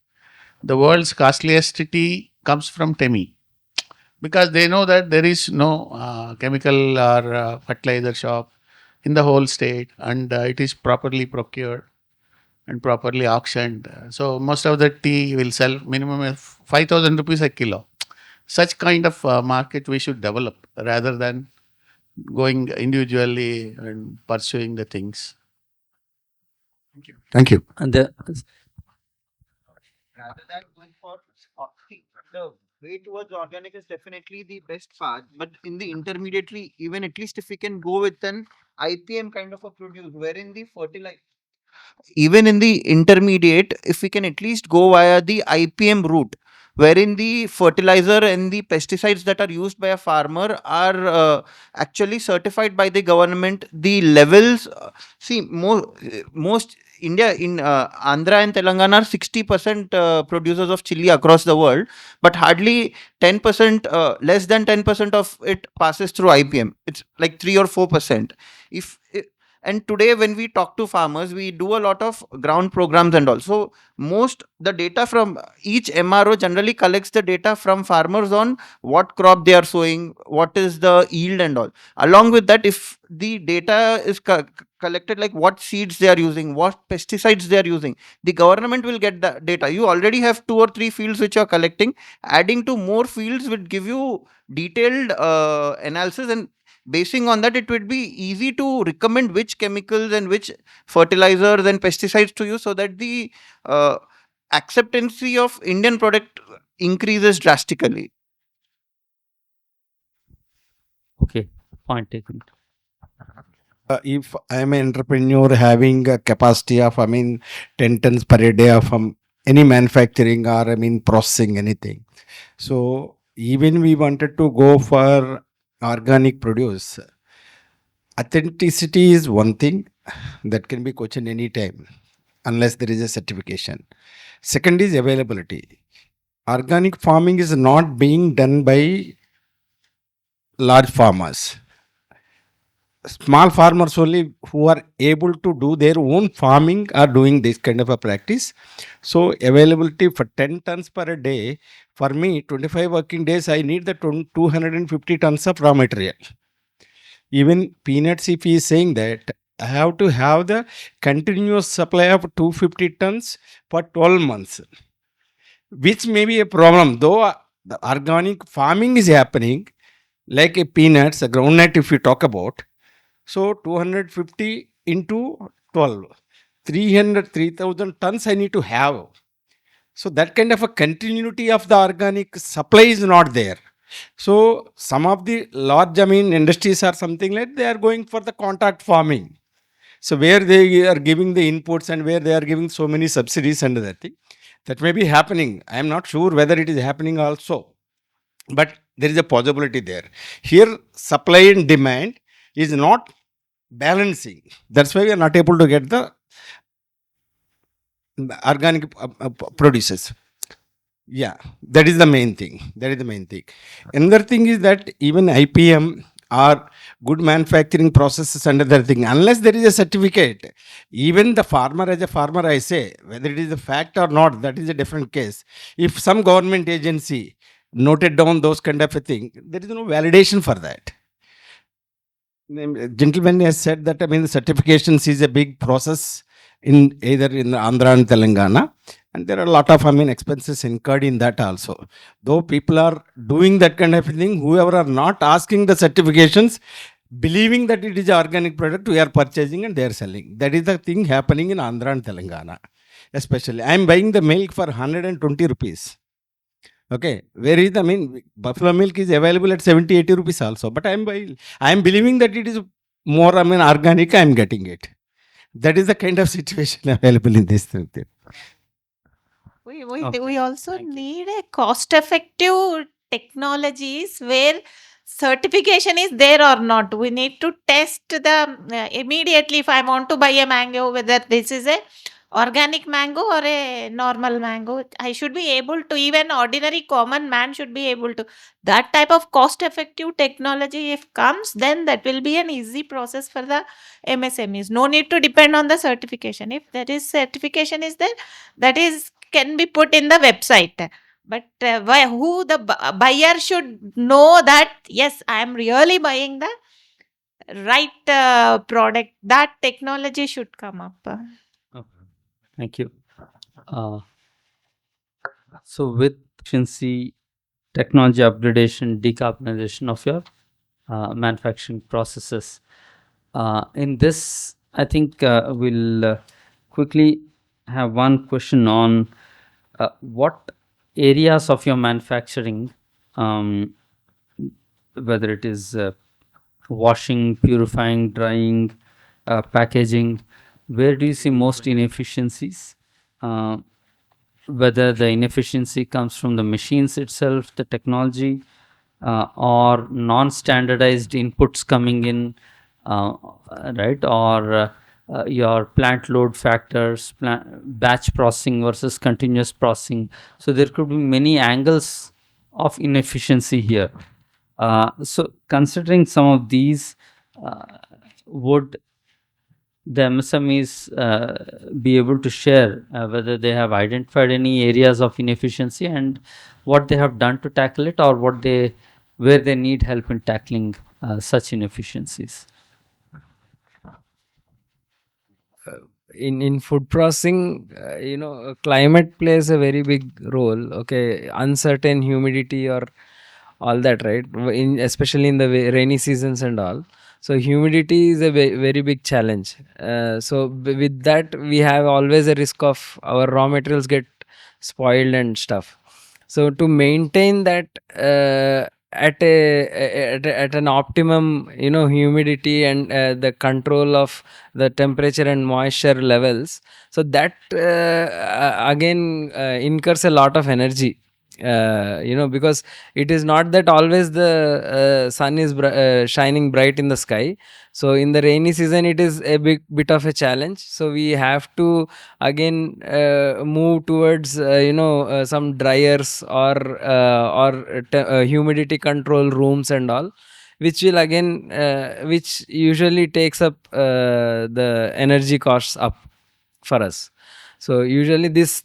the world's costliest tea comes from Temi, because they know that there is no chemical or fertilizer shop in the whole state, and it is properly procured and properly auctioned. So most of the tea will sell minimum of 5,000 rupees a kilo. Such kind of market we should develop rather than going individually and pursuing the things. Thank you. And the Rather than going for see, the way towards organic is definitely the best path, but in the intermediary, even at least if we can go with an IPM kind of a produce, wherein the fertilizer, even in the intermediate, if we can at least go via the IPM route, wherein the fertilizer and the pesticides that are used by a farmer are actually certified by the government. The levels, see, most India in Andhra and Telangana are 60% producers of chili across the world, but hardly 10%, less than 10% of it passes through IPM. It's like 3 or 4%. If and today when we talk to farmers, we do a lot of ground programs, and also most the data from each MRO generally collects the data from farmers on what crop they are sowing, what is the yield and all. Along with that, if the data is collected, like what seeds they are using, what pesticides they are using, the government will get the data. You already have 2 or 3 fields which you are collecting. Adding to more fields would give you detailed analysis, and basing on that, it would be easy to recommend which chemicals and which fertilizers and pesticides to use, so that the acceptancy of Indian product increases drastically. okay, point taken. If I'm an entrepreneur having a capacity of, 10 tons per day of any manufacturing or, processing anything. So even we wanted to go for organic produce, authenticity is one thing that can be questioned anytime unless there is a certification. Second is availability. Organic farming is not being done by large farmers. Small farmers only who are able to do their own farming are doing this kind of a practice. So availability for 10 tons per day, for me 25 working days I need the 250 tons of raw material. Even peanuts, if he is saying that I have to have the continuous supply of 250 tons for 12 months, which may be a problem, though the organic farming is happening like a peanuts, a groundnut if you talk about. So 250 into 12, 3,000 tons I need to have. So that kind of a continuity of the organic supply is not there. So some of the large industries are something like they are going for the contract farming. So where they are giving the inputs and where they are giving so many subsidies and that thing, that may be happening. I am not sure whether it is happening also, but there is a possibility there. Here, supply and demand is not balancing. That's why we are not able to get the organic produces. Yeah, that is the main thing. That is the main thing. Another thing is that even IPM or good manufacturing processes and other thing, unless there is a certificate, even the farmer as a farmer, I say, whether it is a fact or not, that is a different case. If some government agency noted down those kind of a thing, there is no validation for that. Gentleman has said that, the certifications is a big process in either in Andhra and Telangana, and there are a lot of, expenses incurred in that also. Though people are doing that kind of thing, whoever are not asking the certifications, believing that it is an organic product, we are purchasing and they are selling. That is the thing happening in Andhra and Telangana, especially. I am buying the milk for 120 rupees. Okay, where is buffalo milk is available at 70, 80 rupees also, but I am believing that it is more, organic, I am getting it. That is the kind of situation available in this thing. We also need a cost effective technologies where certification is there or not. We need to test the immediately if I want to buy a mango, whether this is a organic mango or a normal mango. I should be able to, even ordinary common man should be able to. That type of cost effective technology if comes, then that will be an easy process for the MSMEs. No need to depend on the certification. If there is certification is there, that is can be put in the website, but who the buyer should know that yes, I am really buying the right product. That technology should come up. Thank you. So with efficiency technology upgradation, decarbonization of your manufacturing processes. In this, I think we'll quickly have one question on what areas of your manufacturing, whether it is washing, purifying, drying, packaging, where do you see most inefficiencies? Whether the inefficiency comes from the machines itself, the technology, or non-standardized inputs coming in, right? Or your plant load factors, batch processing versus continuous processing. So there could be many angles of inefficiency here. So considering some of these, would the MSMEs be able to share whether they have identified any areas of inefficiency and what they have done to tackle it, or where they need help in tackling such inefficiencies? In food processing, climate plays a very big role. Okay, uncertain humidity or all that, right? Especially in the rainy seasons and all. So humidity is a very big challenge. So with that, we have always a risk of our raw materials get spoiled and stuff. So to maintain that at an optimum, humidity and the control of the temperature and moisture levels, so that again incurs a lot of energy, because it is not that always the sun is shining bright in the sky. So in the rainy season it is a bit of a challenge, so we have to again move towards some dryers or humidity control rooms and all, which will again which usually takes up the energy costs up for us. So usually this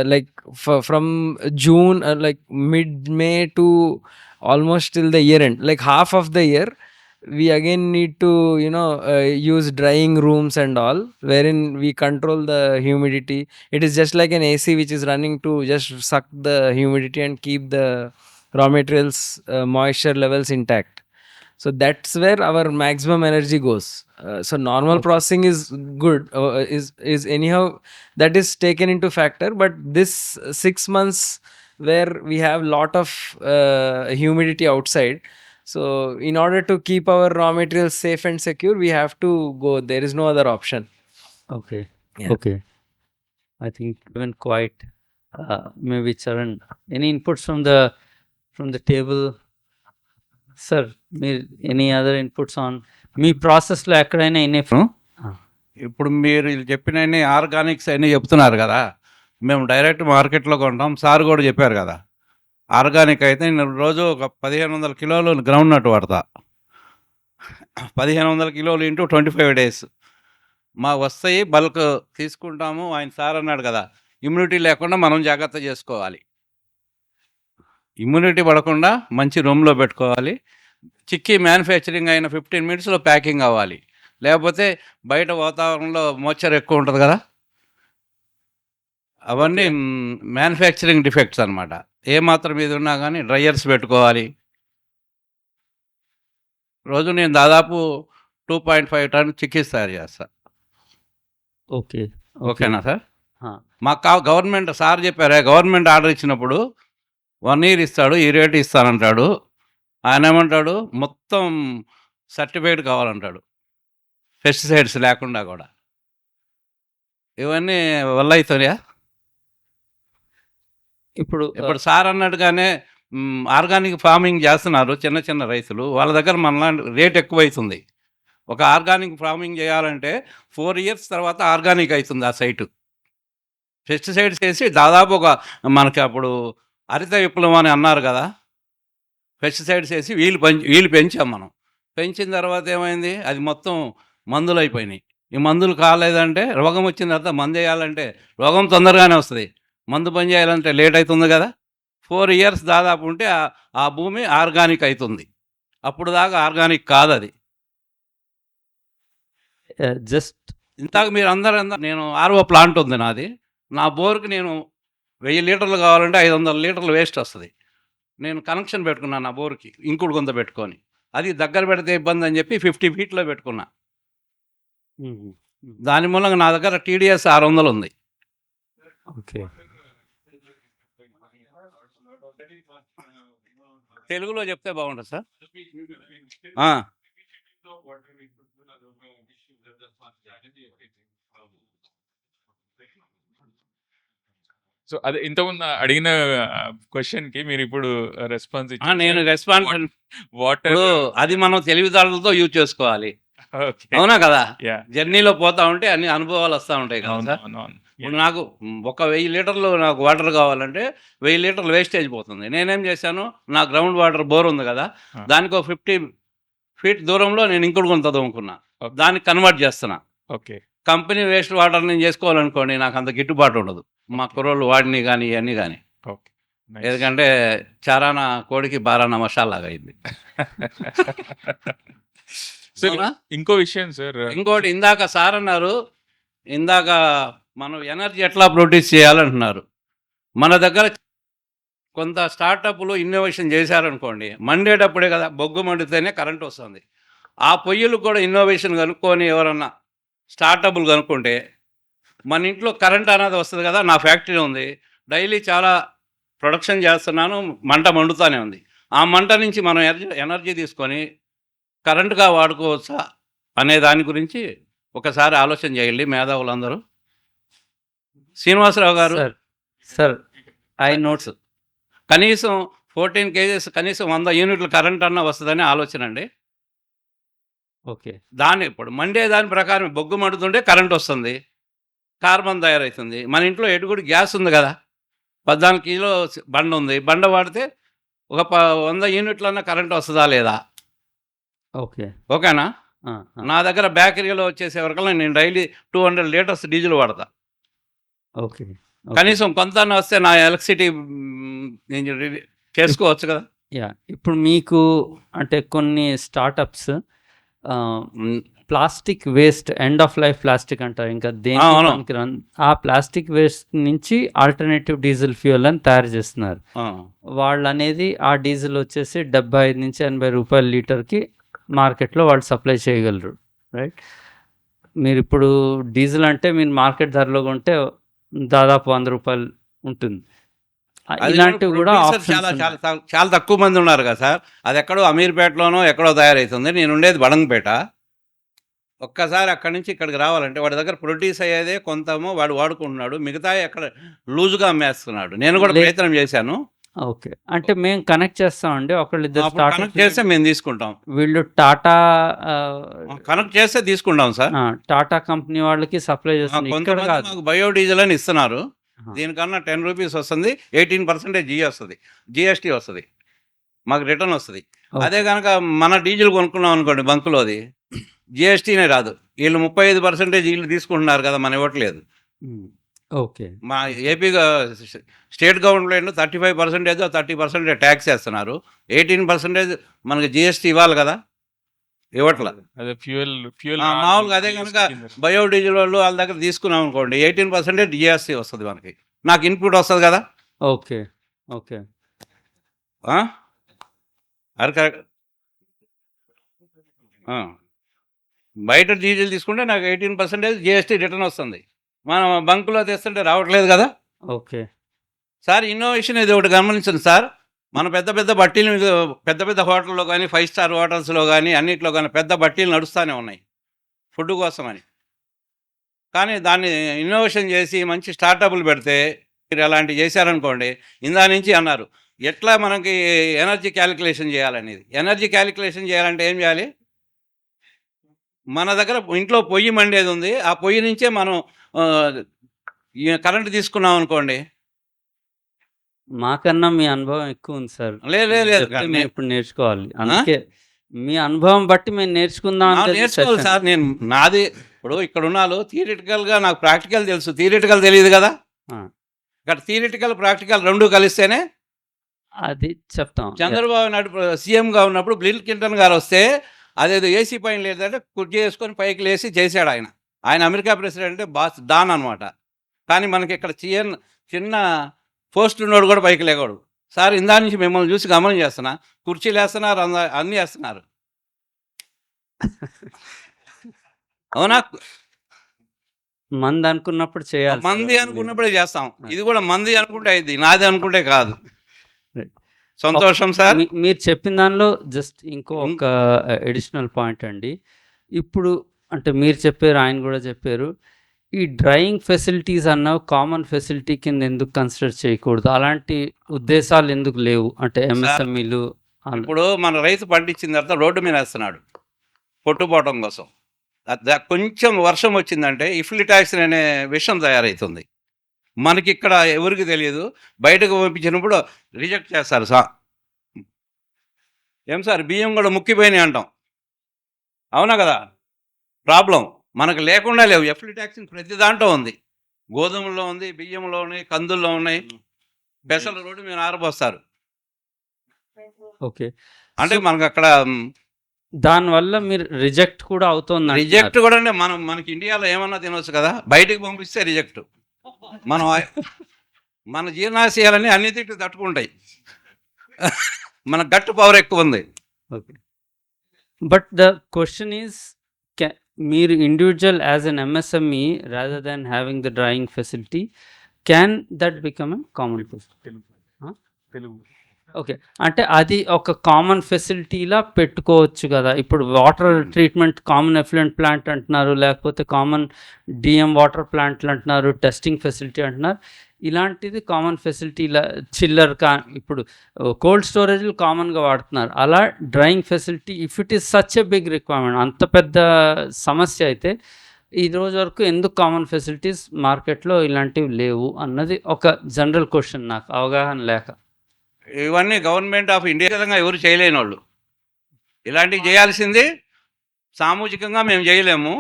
like from June, like mid May to almost till the year end, like half of the year, we again need to use drying rooms and all, wherein we control the humidity. It is just like an AC which is running to just suck the humidity and keep the raw materials moisture levels intact. So that's where our maximum energy goes. So normal processing is good, is anyhow that is taken into factor, but this 6 months where we have lot of humidity outside, so in order to keep our raw materials safe and secure, we have to go. There is no other option. Okay. Yeah. Okay. I think even quite maybe Charan, any inputs from the table? Sir, any other inputs on మీ ప్రాసెస్లో ఎక్కడైనా ఇప్పుడు మీరు వీళ్ళు చెప్పినన్ని Organics అన్నీ చెప్తున్నారు కదా, మేము direct మార్కెట్లో కొంటాం. సార్ కూడా చెప్పారు కదా, ఆర్గానిక్ అయితే నేను రోజు ఒక 1500 కిలోలు గ్రౌండ్ నట్ వాడతా. 1500 కిలోలు ఇంటూ 25 days మా వస్తాయి, బల్క్ తీసుకుంటాము. ఆయన సార్ అన్నాడు కదా, ఇమ్యూనిటీ లేకుండా మనం జాగ్రత్త చేసుకోవాలి. ఇమ్యూనిటీ పడకుండా మంచి రూమ్లో పెట్టుకోవాలి. చిక్కీ మ్యానుఫ్యాక్చరింగ్ అయిన 15 minutesలో ప్యాకింగ్ అవ్వాలి. లేకపోతే బయట వాతావరణంలో మోయిశ్చర్ ఎక్కువ ఉంటుంది కదా, అవన్నీ మ్యానుఫ్యాక్చరింగ్ డిఫెక్ట్స్ అనమాట. ఏమాత్రం ఇది ఉన్నా కానీ డ్రయర్స్ పెట్టుకోవాలి. రోజు నేను దాదాపు 2.5 tons చిక్కీస్ తయారు చేస్తా. ఓకే. ఓకేనా సార్? మాకు గవర్నమెంట్ సార్ చెప్పారా, గవర్నమెంట్ ఆర్డర్ ఇచ్చినప్పుడు 1 year ఇస్తాడు, ఈ రేటు ఇస్తానంటాడు. ఆయన ఏమంటాడు, మొత్తం సర్టిఫైడ్ కావాలంటాడు, పెస్టిసైడ్స్ లేకుండా కూడా. ఇవన్నీ వల్ల అవుతాయా? ఇప్పుడు సార్ అన్నట్టుగానే ఆర్గానిక్ ఫార్మింగ్ చేస్తున్నారు చిన్న చిన్న రైతులు, వాళ్ళ దగ్గర మనలాంటి రేట్ ఎక్కువ అవుతుంది. ఒక ఆర్గానిక్ ఫార్మింగ్ చేయాలంటే 4 years తర్వాత ఆర్గానిక్ అవుతుంది ఆ సైటు. పెస్టిసైడ్స్ వేసి దాదాపు మనకి అప్పుడు హరిత విప్లవం అని అన్నారు కదా, పెస్టిసైడ్స్ వేసి వీళ్ళు పెంచాం మనం. పెంచిన తర్వాత ఏమైంది, అది మొత్తం మందులు అయిపోయినాయి. ఈ మందులు కాలేదంటే, రోగం వచ్చిన తర్వాత మందు వేయాలంటే రోగం తొందరగానే వస్తుంది, మందు పని చేయాలంటే లేట్ అవుతుంది కదా. 4 years దాదాపు ఉంటే ఆ భూమి ఆర్గానిక్ అవుతుంది. అప్పుడు దాకా ఆర్గానిక్ కాదు అది. జస్ట్ ఇంతకు మీరు అందరూ నేను ఆర్ఓ ప్లాంట్ ఉంది నాది, నా బోర్కి నేను 1000 లీటర్లు కావాలంటే 500 లీటర్లు వేస్ట్ వస్తుంది. నేను కనెక్షన్ పెట్టుకున్నాను నా బోర్కి ఇంకుడు గుంత పెట్టుకొని. అది దగ్గర పెడితే ఇబ్బంది అని చెప్పి 50 ఫీట్లో పెట్టుకున్నా. దాని మూలంగా నా దగ్గర టీడీఎస్ 600 ఉంది. ఓకే. తెలుగులో చెప్తే బాగుంటుంది సార్. సో అదే ఇంతకుముందు అడిగిన క్వశ్చన్కి మీరు ఇప్పుడు రెస్పాన్స్ నేను రెస్పాన్స్ వాటర్ అది మనం తెలివితేటలతో యూజ్ చేసుకోవాలి. అవునా కదా? జర్నీలో పోతా ఉంటే అన్ని అనుభవాలు వస్తూ ఉంటాయి కదా సార్. ఇప్పుడు నాకు 1000 లీటర్లు నాకు వాటర్ కావాలంటే 1000 లీటర్లు వేస్టేజ్ పోతుంది. నేనేం చేశాను, నా గ్రౌండ్ వాటర్ బోర్ ఉంది కదా, దానికి ఒక 50 ఫీట్ దూరంలో నేను ఇంకుడు గుంత తవ్వుకున్నా, దానికి కన్వర్ట్ చేస్తున్నా. ఓకే. కంపెనీ వేస్ట్ వాటర్ నేను చేసుకోవాలనుకోండి, నాకు అంత గిట్టుబాటు ఉండదు. మా కుర్రోళ్ళు వాడిని కానీ ఇవన్నీ కానీ. ఎందుకంటే చారానా కోడికి బారానా మసాలాగా అయింది. ఇంకో విషయం సార్, ఇంకోటి ఇందాక సార్ అన్నారు, ఇందాక మనం ఎనర్జీ ఎట్లా ప్రొడ్యూస్ చేయాలంటున్నారు. మన దగ్గర కొంత స్టార్టప్లు ఇన్నోవేషన్ చేశారనుకోండి, మండేటప్పుడే కదా, బొగ్గు మండితేనే కరెంట్ వస్తుంది. ఆ పొయ్యిలు కూడా ఇన్నోవేషన్ కనుక్కొని ఎవరన్నా స్టార్టప్లు కనుక్కుంటే మన ఇంట్లో కరెంట్ అనేది వస్తుంది కదా. నా ఫ్యాక్టరీ ఉంది, డైలీ చాలా ప్రొడక్షన్ చేస్తున్నాను, మంట మండుతూనే ఉంది. ఆ మంట నుంచి మనం ఎనర్జీ తీసుకొని కరెంటుగా వాడుకోవచ్చా అనే దాని గురించి ఒకసారి ఆలోచన చేయండి మేధావులందరూ. శ్రీనివాసరావు గారు సార్ ఐ నోట్స్ కనీసం 14 kgs కనీసం 100 యూనిట్ల కరెంట్ అన్న వస్తుందని ఆలోచన అండి. ఓకే. దాన్ని ఇప్పుడు మండే దాని ప్రకారం బొగ్గు మండుతుంటే కరెంట్ వస్తుంది, కార్బన్ తయారవుతుంది. మన ఇంట్లో ఎటుగుడు గ్యాస్ ఉంది కదా, 14 కిలో బండ ఉంది, బండ వాడితే ఒక 100 యూనిట్లన్నా కరెంట్ వస్తుందా లేదా? ఓకే. ఓకేనా? నా దగ్గర బేకరీలో వచ్చేసే వరకు నేను డైలీ 200 లీటర్స్ డీజిల్ వాడతా. ఓకే. కనీసం కొంత వస్తే నా ఎలక్ట్రిసిటీ నేను చేసుకోవచ్చు కదా. ఇప్పుడు మీకు అంటే కొన్ని startups plastic waste, end of life plastic అంటారు, ఇంకా దేనికి ఆ ప్లాస్టిక్ వేస్ట్ నుంచి ఆల్టర్నేటివ్ డీజిల్ ఫ్యూయల్ అని తయారు చేస్తున్నారు. వాళ్ళు అనేది ఆ డీజిల్ వచ్చేసి 75 నుంచి 80 రూపాయల లీటర్కి మార్కెట్లో వాళ్ళు సప్లై చేయగలరు, రైట్? మీరు ఇప్పుడు డీజిల్ అంటే మీరు మార్కెట్ ధరలో కొంటే దాదాపు 100 రూపాయలు ఉంటుంది. ఇలాంటివి కూడా చాలా తక్కువ మంది ఉన్నారు కదా సార్. అది ఎక్కడో అమీర్పేటలోనో ఎక్కడో తయారవుతుంది. నేను ఉండేది బడంగపేట. ఒక్కసారి అక్కడి నుంచి ఇక్కడికి రావాలంటే వాడి దగ్గర ప్రొడ్యూస్ అయ్యేదే కొంతమో వాడు వాడుకుంటున్నాడు, మిగతా ఎక్కడ లూజ్గా అమ్మేస్తున్నాడు. నేను కూడా ప్రయత్నం చేశాను. ఓకే. అంటే మేము కనెక్ట్ చేస్తామండి, ఒకళ్ళిద్దరు కనెక్ట్ చేస్తే మేము తీసుకుంటాం. వీళ్ళు టాటా కనెక్ట్ చేస్తే తీసుకుంటాం సార్. టాటా కంపెనీ వాళ్ళకి సప్లై చేస్తున్నారు. మాకు బయోడీజిల్ అని ఇస్తున్నారు. దీనికన్నా 10 రూపీస్ వస్తుంది, 18% వస్తుంది, జిఎస్టీ వస్తుంది, మాకు రిటర్న్ వస్తుంది. అదే కనుక మన డీజిల్ కొనుక్కున్నాం అనుకోండి బంకులోది, జిఎస్టీనే రాదు. వీళ్ళు 35% వీళ్ళు తీసుకుంటున్నారు కదా, మన ఇవ్వట్లేదు. ఓకే. మా ఏపీ స్టేట్ గవర్నమెంట్ 35% 30% ట్యాక్స్ వేస్తున్నారు, 18% మనకి జిఎస్టీ ఇవ్వాలి కదా, ఇవ్వట్లా. అదే ఫ్యూయల్ మామూలుగా. అదే కనుక బయోడీజిల్ వాళ్ళు వాళ్ళ దగ్గర తీసుకున్నాం అనుకోండి, 18% జిఎస్టీ వస్తుంది మనకి, నాకు ఇన్పుట్ వస్తుంది కదా. ఓకే. ఓకే. అది కరెక్ట్. బయట డీజిల్ తీసుకుంటే నాకు 18% జిఎస్టీ రిటర్న్ వస్తుంది, మనం బంకులో తెస్తుంటే రావట్లేదు కదా. Okay sir. ఇన్నోవేషన్ ఇది ఒకటి గమనించండి సార్. మన పెద్ద పెద్ద బట్టీలు, పెద్ద పెద్ద హోటల్లో కానీ 5 స్టార్ హోటల్స్లో కానీ అన్నింటిలో కానీ పెద్ద బట్టీలు నడుస్తూనే ఉన్నాయి ఫుడ్ కోసమని. కానీ దాన్ని ఇన్నోవేషన్ చేసి మంచి స్టార్టప్లు పెడితే, మీరు అలాంటివి చేశారనుకోండి, ఇందా నుంచి అన్నారు ఎట్లా మనకి ఎనర్జీ క్యాలిక్యులేషన్ చేయాలనేది. ఎనర్జీ క్యాలిక్యులేషన్ చేయాలంటే ఏం చేయాలి? మన దగ్గర ఇంట్లో పొయ్యి మండేది ఉంది, ఆ పొయ్యి నుంచే మనం కరెంట్ తీసుకున్నాం అనుకోండి. మాకన్నా మీ అనుభవం ఎక్కువ ఉంది సార్. లేదు మేము ఇప్పుడు నేర్చుకోవాలి, అందుకే మీ అనుభవం బట్టి మేము నేర్చుకోవాలి సార్. నేను నాది ఇప్పుడు ఇక్కడ ఉన్నాను, థియరిటికల్గా నాకు ప్రాక్టికల్ తెలుసు, థియరిటికల్ తెలియదు కదా. ఇక్కడ థియరిటికల్ ప్రాక్టికల్ రెండు కలిస్తేనే అది చెప్తాం. చంద్రబాబు నాయుడు సీఎంగా ఉన్నప్పుడు బిల్ క్లింటన్ గారు వస్తే అదేదో ఏసీ పైన లేదంటే కుర్చీ చేసుకొని పైకి లేసి చేశాడు ఆయన. ఆయన అమెరికా ప్రెసిడెంట్ బాస్ డాన్ అనమాట. కానీ మనకి ఇక్కడ చిన్న పోస్ట్ ఉన్నోడు కూడా పైకి లేకూడదు. సార్ ఇందా నుంచి మిమ్మల్ని చూసి గమనం చేస్తున్నా, కుర్చీలు వేస్తున్నారు, అన్నీ వేస్తున్నారు. అవునా? మంది అనుకున్నప్పుడు చేయాలి. మంది అనుకున్నప్పుడే చేస్తాం. ఇది కూడా మంది అనుకుంటే అయింది, నాది అనుకుంటే కాదు. సంతోషం సార్. మీరు చెప్పిన దానిలో జస్ట్ ఇంకో ఒక అడిషనల్ పాయింట్ అండి. ఇప్పుడు అంటే మీరు చెప్పారు, ఆయన కూడా చెప్పారు, ఈ డ్రైయింగ్ ఫెసిలిటీస్ అన్నవి కామన్ ఫెసిలిటీ కింద ఎందుకు కన్సిడర్ చేయకూడదు? అలాంటి ఉద్దేశాలు ఎందుకు లేవు? అంటే ఎంఎస్ఎంఈలు ఇప్పుడు మన రైతు పండించిన తర్వాత రోడ్డు మీద వేస్తున్నాడు పొట్టుపోవటం కోసం. కొంచెం వర్షం వచ్చిందంటే ఇఫ్లిటాక్సిన్ అనే విషయం తయారవుతుంది. మనకి ఇక్కడ ఎవరికి తెలియదు, బయటకు పంపించినప్పుడు రిజెక్ట్ చేస్తారు. ఏం సార్, బియ్యం కూడా ముక్కిపోయినాయి అంటాం, అవునా కదా? ప్రాబ్లం మనకు లేకుండా లేవు. ఎఫ్లిటాక్సిన్ ప్రతి దాంట్లో ఉంది, గోధుమల్లో ఉంది, బియ్యంలో ఉన్నాయి, కందుల్లో ఉన్నాయి. పెసలు రోడ్డు మీద ఆరబోస్తారు. ఓకే, అంటే మనకు అక్కడ దానివల్ల మీరు రిజెక్ట్ కూడా అవుతుంది. రిజెక్ట్ కూడా అంటే మనకి ఇండియాలో ఏమన్నా తినవచ్చు కదా, బయటకు పంపిస్తే రిజెక్ట్. మనం మన జీర్ణాశయాలన్నీ అన్ని తిట్లు తట్టుకుంటాయి. మన గట్టు పవర్ ఎక్కువ ఉంది. Okay, but the question is, మీరు individual as an MSME rather than having the drawing facility, can that become a common facility? Okay, అంటే అది ఒక కామన్ ఫెసిలిటీలా పెట్టుకోవచ్చు కదా. ఇప్పుడు water treatment common effluent plant అంటున్నారు, లేకపోతే కామన్ డిఎం వాటర్ ప్లాంట్లు అంటున్నారు, టెస్టింగ్ ఫెసిలిటీ అంటున్నారు. ఇలాంటిది కామన్ ఫెసిలిటీలా చిల్లర్ ఇప్పుడు కోల్డ్ స్టోరేజ్లు కామన్గా వాడుతున్నారు. అలా drying facility if it is such a big requirement, అంత పెద్ద సమస్య అయితే ఈ రోజు వరకు ఎందుకు కామన్ ఫెసిలిటీస్ మార్కెట్లో ఇలాంటివి లేవు అన్నది ఒక జనరల్ క్వశ్చన్, నాకు అవగాహన లేక. ఇవన్నీ గవర్నమెంట్ ఆఫ్ ఇండియా ఎవరు చేయలేని వాళ్ళు. ఇలాంటివి చేయాల్సింది సామూహికంగా మేము చేయలేము.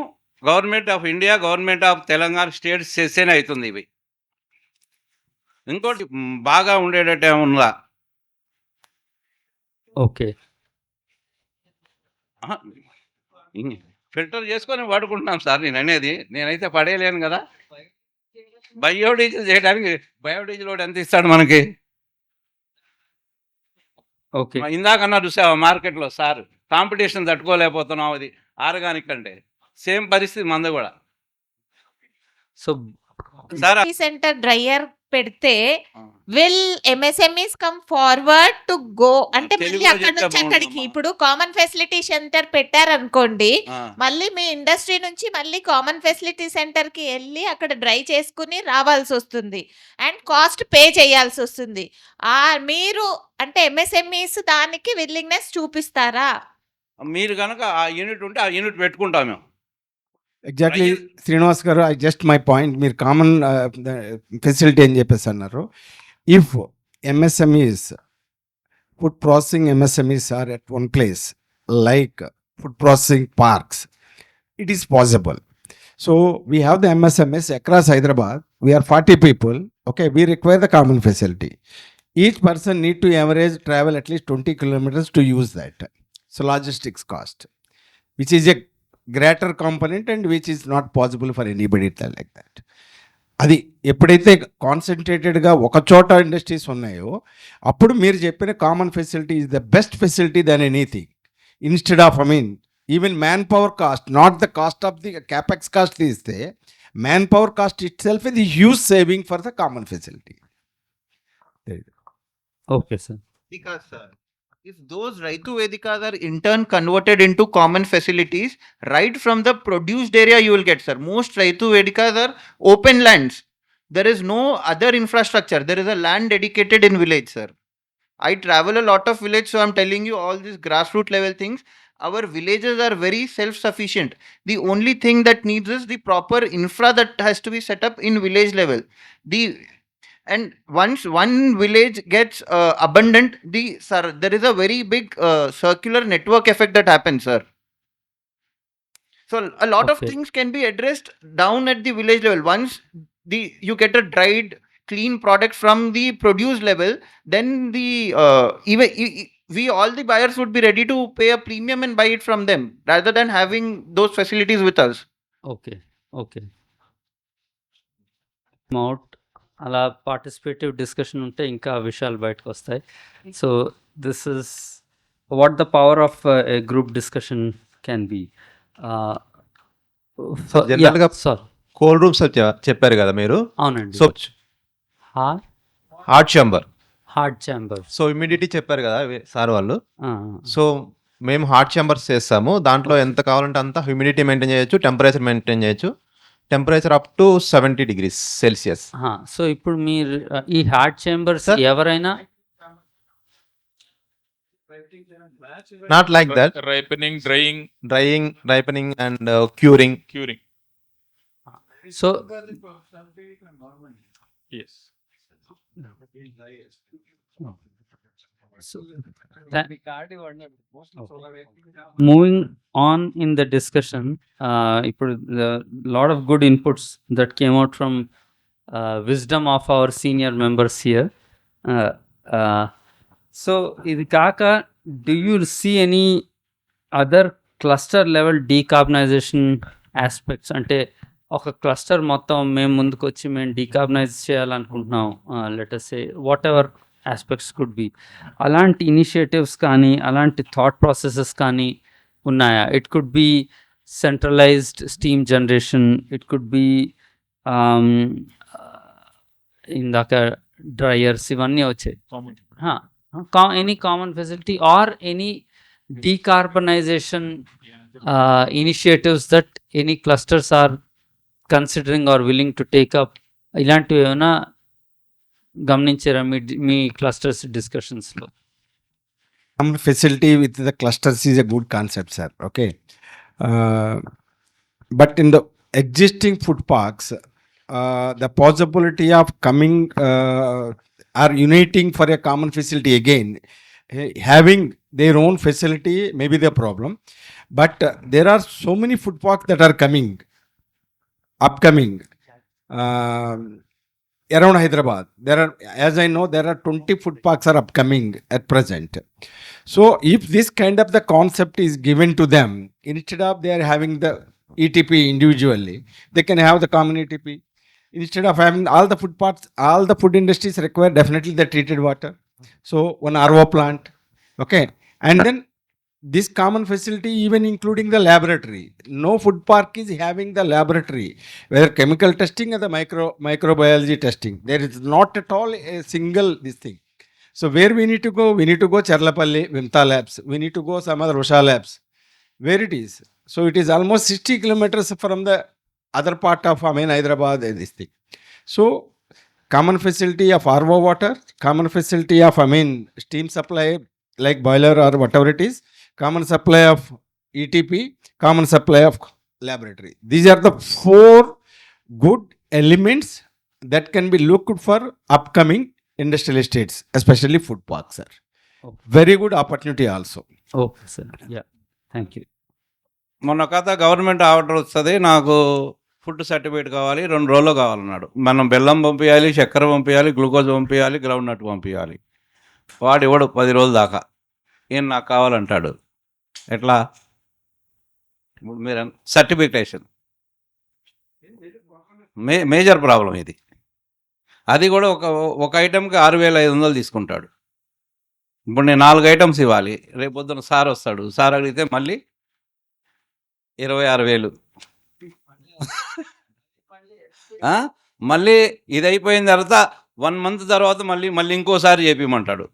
Government of India, government of Telangana states చేస్తేనే అవుతుంది ఇవి. ఇంకోటి బాగా ఉండేటట్టు ఏమన్నా ఓకే, ఫిల్టర్ చేసుకొని వాడుకుంటున్నాం సార్. నేను అనేది, నేనైతే పడేయలేను కదా. బయోడీజిల్ చేయడానికి బయోడీజిల్ ఒకటి ఎంత ఇస్తాడు మనకి? ఓకే, ఇందాక అన్నారు చూసావా మార్కెట్లో, సార్ కాంపిటీషన్ తట్టుకోలేకపోతున్నాం, అది ఆర్గానిక్ అంటే. సేమ్ పరిస్థితి మంది కూడా. సో సార్ సెంటర్ డ్రైయర్ పెడితే will MSMEs come forward to go? అంటే మళ్ళీ అక్కడ నుంచి అక్కడికి ఇప్పుడు కామన్ ఫెసిలిటీ సెంటర్ పెట్టారనుకోండి, మళ్ళీ మీ ఇండస్ట్రీ నుంచి మళ్ళీ కామన్ ఫెసిలిటీ సెంటర్ కి వెళ్ళి అక్కడ డ్రై చేసుకుని రావాల్సి వస్తుంది అండ్ కాస్ట్ పే చేయాల్సి వస్తుంది. మీరు అంటే ఎంఎస్ఎంఈస్ దానికి విల్లింగ్నెస్ చూపిస్తారా? మీరు కనుక ఆ యూనిట్ ఉంటే ఆ యూనిట్ పెట్టుకుంటాం మేము. ఎగ్జాక్ట్లీ శ్రీనివాస్ గారు, ఐ జస్ట్ మై పాయింట్, మీరు కామన్ ఫెసిలిటీ అని చెప్పేసి అన్నారు. If MSMEs, food processing MSMEs are at one place like food processing parks, it is possible. So we have the MSMEs across Hyderabad. We are 40 people. Okay, we require the common facility. Each person need to average travel at least 20 kilometers to use that. So logistics cost, which is a greater component and which is not possible for anybody like that. అది ఎప్పుడైతే కాన్సన్ట్రేటెడ్గా ఒక చోట industries ఉన్నాయో అప్పుడు మీరు చెప్పిన common facility is the best facility than anything. Instead of even manpower cost, not the cost of the capex cost is there, manpower cost itself is a huge saving for the common facility. Okay, sir. Because if those Raitu Vedikas are in turn converted into common facilities, right from the produced area you will get, sir. Most Raitu Vedikas are open lands. There is no other infrastructure. There is a land dedicated in village, sir. I travel a lot of village, so I'm telling you all these grassroots level things. Our villages are very self-sufficient. The only thing that needs is the proper infra that has to be set up in village level. And once one village gets abundant, there is a very big circular network effect that happens, sir. So a lot of things can be addressed down at the village level. Once you get a dried, clean product from the produce level, then we all the buyers would be ready to pay a premium and buy it from them rather than having those facilities with us. Okay. అలా participative discussion ఉంటే ఇంకా విషయాలు బయటకు వస్తాయి. So this is what the power of A group discussion can be. జనరల్గా sir cold rooms చెప్పారు కదా మీరు. అవునండి. So heart heart chamber. So immunity చెప్పారు కదా సార్ వాళ్ళు. సో మేము హార్ట్ ఛాంబర్స్ చేస్తాము. దాంట్లో ఎంత కావాలంటే అంత హ్యూమిడిటీ మెయింటైన్ చేయొచ్చు, టెంపరేచర్ మెయింటైన్ చేయొచ్చు. Temperature up to 70 degrees Celsius. So ఇప్పుడు మీరు ఈ హార్ట్ ఛాంబర్స్ ఎవరైనా Not like that. Ripening, Drying, ripening and curing. So Yes. Moving on in the discussion, ఇప్పుడు lot of good inputs that came out from wisdom of our senior members here. So ఇది కాక do you see any other cluster level decarbonization aspects? అంటే ఒక cluster మొత్తం మేము ముందుకు వచ్చి మేము డీకార్బనైజ్ చేయాలనుకుంటున్నాం, let's say whatever aspects could be, అలాంటి ఇనిషియేటివ్స్ కానీ అలాంటి థాట్ ప్రాసెసెస్ కానీ ఉన్నాయా? It could be centralised steam generation, it could be ఇందాక డ్రైయర్స్ ఇవన్నీ వచ్చాయి. Any common facility or any decarbonization initiatives that any clusters are considering or willing to take up, ఇలాంటివి ఏమైనా గమనించారా మీ clusters డిస్కషన్స్లో? Facility with the clusters is a good concept, sir. Okay. But in the existing food parks, the possibility of coming or uniting for a common facility again, having their own facility may be the problem. But there are so many food parks that are upcoming around Hyderabad. There are, as I know, there are 20 food parks are upcoming at present. So if this kind of the concept is given to them, instead of they are having the ETP individually, they can have the common ETP. Instead of having all the food parks, all the food industries require definitely the treated water. So one RO plant, okay, and then this common facility even including the laboratory. No food park is having the laboratory, whether chemical testing or the microbiology testing. There is not at all a single this thing. So where we need to go? We need to go Charlapalli, Vimta labs. We need to go some other Rosha labs. Where it is? So it is almost 60 kilometers from the other part of Hyderabad, this thing. So common facility of RO water, common facility of steam supply like boiler or whatever it is, common supply of ETP, common supply of laboratory. These are the 4 good elements that can be looked for upcoming industrial estates, especially food parks, sir. Okay. Very good opportunity also. Okay, sir. Yeah. Thank you. మొన్న కథ government order వస్తుంది, నాకు food certificate కావాలి, 2 రోజుల్లో కావాలన్నాడు. మనం బెల్లం పంపించాలి, చక్కెర పంపించాలి, గ్లూకోజ్ పంపించాలి, గ్రౌండ్ నట్ పంపించాలి. వాడు ఇవ్వడు 10 రోజుల దాకా. ఏం నాకు కావాలంటాడు. ఎట్లా? ఇప్పుడు మీరు సర్టిఫికేషన్ మేజర్ ప్రాబ్లం ఇది. అది కూడా ఒక ఐటెంకి 6,500 తీసుకుంటాడు. ఇప్పుడు నేను 4 ఐటమ్స్ ఇవ్వాలి. రేపు పొద్దున సార్ వస్తాడు, సార్ అడిగితే మళ్ళీ 26,000. మళ్ళీ ఇది అయిపోయిన తర్వాత 1 month తర్వాత మళ్ళీ ఇంకోసారి చేపిమంటాడు.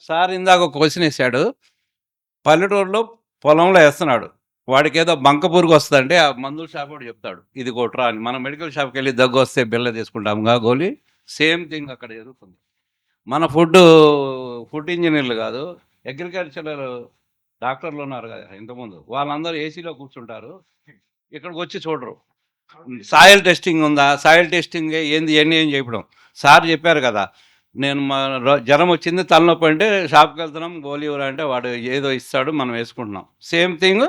సార్ ఇందాక ఒక క్వశ్చన్ వేసాడు. పల్లెటూరులో పొలంలో వేస్తున్నాడు, వాడికి ఏదో బంక పురుగు వస్తుందంటే ఆ మందుల షాప్ వాడు చెప్తాడు ఇది కొట్రా అని. మనం మెడికల్ షాప్కి వెళ్ళి దగ్గు వస్తే బిల్ల తీసుకుంటాముగా గోళీ. సేమ్ థింగ్ అక్కడ జరుగుతుంది. మన ఫుడ్ ఇంజనీర్లు కాదు, అగ్రికల్చరల్ డాక్టర్లు ఉన్నారు కదా ఇంతకుముందు, వాళ్ళందరూ ఏసీలో కూర్చుంటారు, ఇక్కడికి వచ్చి చూడరు. సాయిల్ టెస్టింగ్ ఉందా, సాయిల్ టెస్టింగ్ ఏంది ఏం చెప్పడం. సార్ చెప్పారు కదా, నేను జ్వరం వచ్చింది తలనొప్పి అంటే షాప్కి వెళ్తున్నాం, గోళీ అంటే వాడు ఏదో ఇస్తాడు, మనం వేసుకుంటున్నాం. సేమ్ థింగ్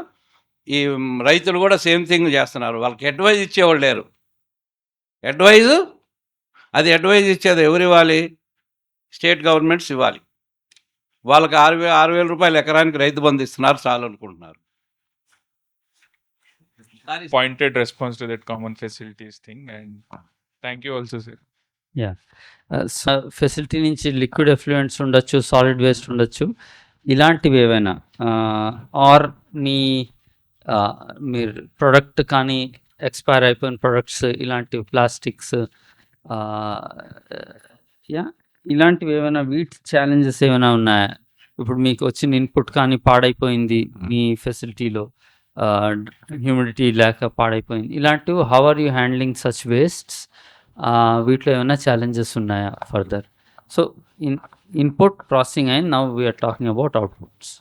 ఈ రైతులు కూడా సేమ్ థింగ్ చేస్తున్నారు. వాళ్ళకి అడ్వైజ్ ఇచ్చేవాళ్ళు లేరు. అడ్వైజ్ ఇచ్చేది ఎవరు ఇవ్వాలి? స్టేట్ గవర్నమెంట్స్ ఇవ్వాలి. వాళ్ళకి 6,000 రూపాయలు ఎకరానికి రైతు బంధు ఇస్తున్నారు చాలు అనుకుంటున్నారు. Pointed response to that common facilities thing, and thank you also, sir. Facility నుంచి లిక్విడ్ ఎఫ్లూయెంట్స్ ఉండొచ్చు, సాలిడ్ వేస్ట్ ఉండొచ్చు, ఇలాంటివి ఏవైనా ఆర్ మీరు ప్రొడక్ట్ కానీ ఎక్స్పైర్ అయిపోయిన ప్రొడక్ట్స్, ఇలాంటివి ప్లాస్టిక్స్, ఇలాంటివి ఏమైనా వీటి ఛాలెంజెస్ ఏమైనా ఉన్నాయా? ఇప్పుడు మీకు వచ్చిన ఇన్పుట్ కానీ పాడైపోయింది మీ ఫెసిలిటీలో, హ్యూమిడిటీ లేక పాడైపోయింది, ఇలాంటివి how are you handling such wastes? వీటిలో ఏమైనా ఛాలెంజెస్ ఉన్నాయా further? So input processing and now we're talking about outputs.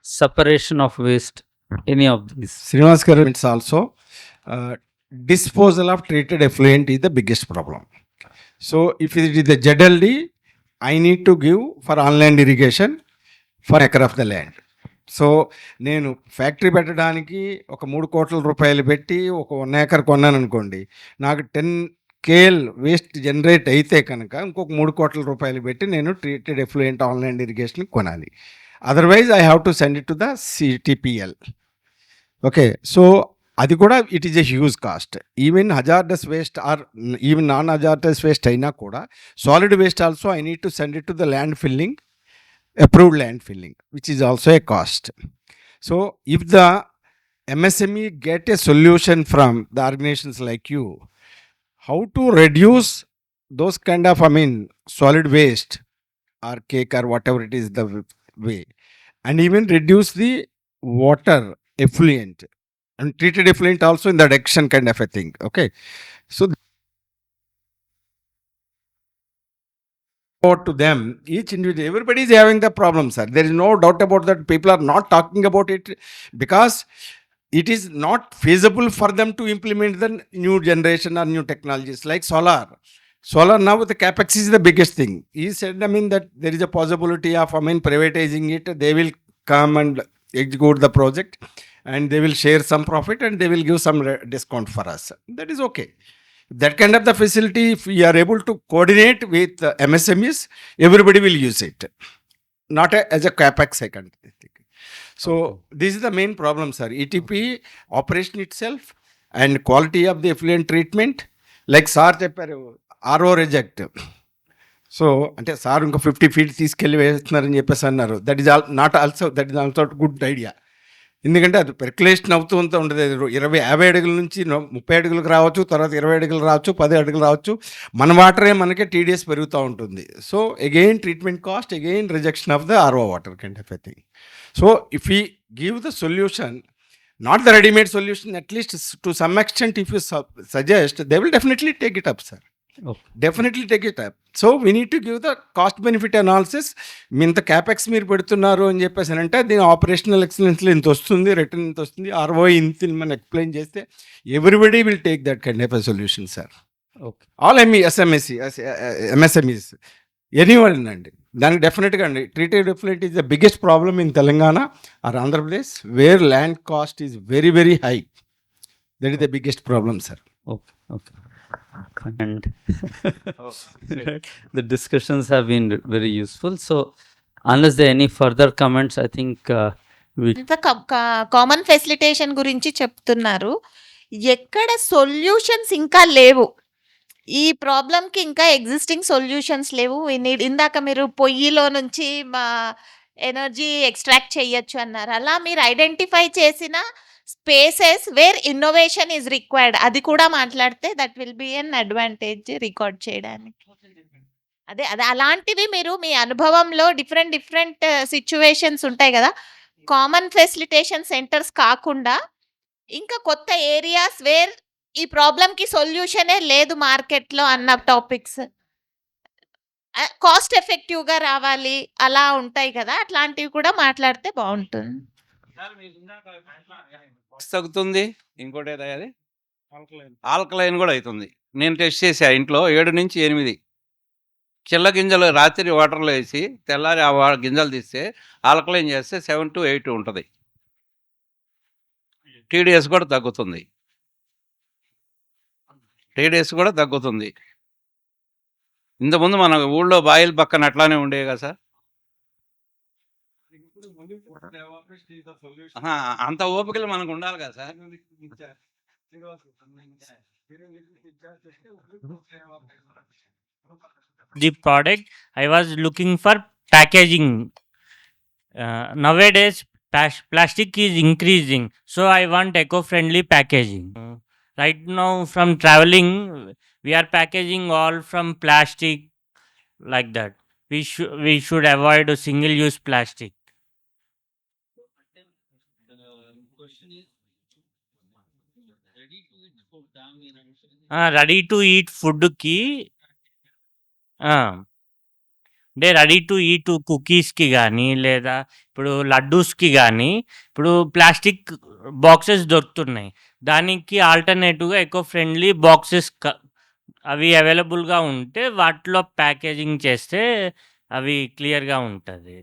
Separation of waste, any of these? Srinivas garu, it's also disposal of treated effluent is the biggest problem. So if it is the ZLD, I need to give for on-land irrigation for acre of the land. So నేను factory పెట్టడానికి ఒక 3 కోట్ల రూపాయలు పెట్టి ఒక 1 acre కొన్నాను అనుకోండి, నాకు 10 KL వేస్ట్ జనరేట్ అయితే కనుక ఇంకొక 3 కోట్ల రూపాయలు పెట్టి నేను ట్రీటెడ్ ఎఫ్లూయెంట్ ఆన్లైన్ ఇరిగేషన్ కొనాలి. Otherwise I have to send it to the CTPL. Okay, so అది కూడా it is a huge cost. Even hazardous waste or even non hazardous waste అయినా కూడా solid waste also I need to send it to the land filling, approved land filling, which is also a cost. So if the MSME get a solution from the organizations like you, how to reduce those kind of solid waste or cake or whatever it is the way, and even reduce the water effluent and treated effluent also in the direction kind of a thing. Okay, so to them, each individual, everybody is having the problem, sir. There is no doubt about that. People are not talking about it because it is not feasible for them to implement the new generation or new technologies like solar. Solar now with the capex is the biggest thing. He said, that there is a possibility of, privatizing it. They will come and execute the project and they will share some profit and they will give some discount for us. That is okay. That kind of the facility, if we are able to coordinate with MSMEs, everybody will use it. Not as a capex second. So this is the main problem, sir. ETP operation itself and quality of the effluent treatment, like sir chepparu, RO reject. So ante sir inko 50 feet తీసుకెళ్ళి వేస్తున్నారని చెప్పేసి అన్నారు. That is also good idea. ఎందుకంటే అది percolation అవుతూ ఉంటుంది. 50 అడుగుల నుంచి 30 అడుగులకు రావచ్చు, తర్వాత 20 అడుగులు రావచ్చు, 10 అడుగులు రావచ్చు. మన వాటరే మనకి TDS పెరుగుతూ ఉంటుంది. So again treatment cost, again rejection of the RO water kind of a thing. So if you give the solution, not the ready-made solution, at least to some extent if you suggest, they will definitely take it up, sir. Okay. Definitely take it up. So we need to give the cost benefit analysis. ఇంత capex మీరు పెడుతున్నారు అని చెప్పేసి అంటే దీని operational ఎక్సలెన్స్లో ఇంత వస్తుంది, return ఇంత వస్తుంది, ROI ఇంత మనం ఎక్స్ప్లెయిన్ చేస్తే everybody will take that kind of a solution, sir. Okay, all MSMEs anyone అండి. దానికి డెఫినెట్గా అండి treated effluent is the biggest problem in Telangana are Andhra Pradesh wear land cost is very very high. That is the biggest problem, sir. Okay, okay. And the discussions have been very useful. So unless there are any further comments, I think we common facilitation గురించి చెప్తున్నారు. ఎక్కడ solutions ఇంకా లేవు, ఈ ప్రాబ్లంకి ఇంకా existing solutions లేవు. ఇందాక మీరు పొయ్యిలో నుంచి ఎనర్జీ ఎక్స్ట్రాక్ట్ చేయొచ్చు అన్నారు. అలా మీరు ఐడెంటిఫై చేసిన spaces where innovation is required, అది కూడా మాట్లాడితే that will be an advantage record చేయడానికి. అదే అలాంటివి మీరు మీ అనుభవంలో డిఫరెంట్ సిచ్యువేషన్స్ ఉంటాయి కదా, కామన్ ఫెసిలిటేషన్ సెంటర్స్ కాకుండా ఇంకా కొత్త ఏరియాస్ వేర్ ఈ ప్రాబ్లంకి సొల్యూషనే లేదు మార్కెట్లో అన్న టాపిక్స్, కాస్ట్ ఎఫెక్టివ్గా రావాలి అలా ఉంటాయి కదా, అట్లాంటివి కూడా మాట్లాడితే బాగుంటుంది. తగ్గుతుంది. ఇంకోటి ఏదది ఆల్కలైన్ కూడా అవుతుంది. నేను టెస్ట్ చేసా ఇంట్లో 7 నుంచి 8 చిల్ల గింజలు రాత్రి వాటర్లో వేసి తెల్లారి ఆ గింజలు తీస్తే ఆల్కలైన్ చేస్తే 7 to 8 ఉంటుంది. TDS కూడా తగ్గుతుంది. టీడీఎస్ కూడా తగ్గుతుంది. ఇంతకుముందు మన ఊళ్ళో బాయిల్ పక్కన అట్లానే ఉండేవి కదా సార్. అంత ఓపికలు మనకు ఉండాలి కదా sir. The product I was looking for packaging. Nowadays plastic is increasing, so I want eco-friendly packaging. Right now from traveling we are packaging all from plastic like that. We should avoid single use plastic. Ready to eat food ki అంటే ready to eat కుకీస్‌కి గానీ, లేదా ఇప్పుడు లడ్డూస్‌కి గానీ, ఇప్పుడు plastic boxes దొరుకుతున్నాయి. దానికి ఆల్టర్‌నేటివ్‌గా eco friendly boxes అవి అవైలబుల్‌గా ఉంటే వాటిలో ప్యాకేజింగ్ చేస్తే అవి క్లియర్‌గా ఉంటది.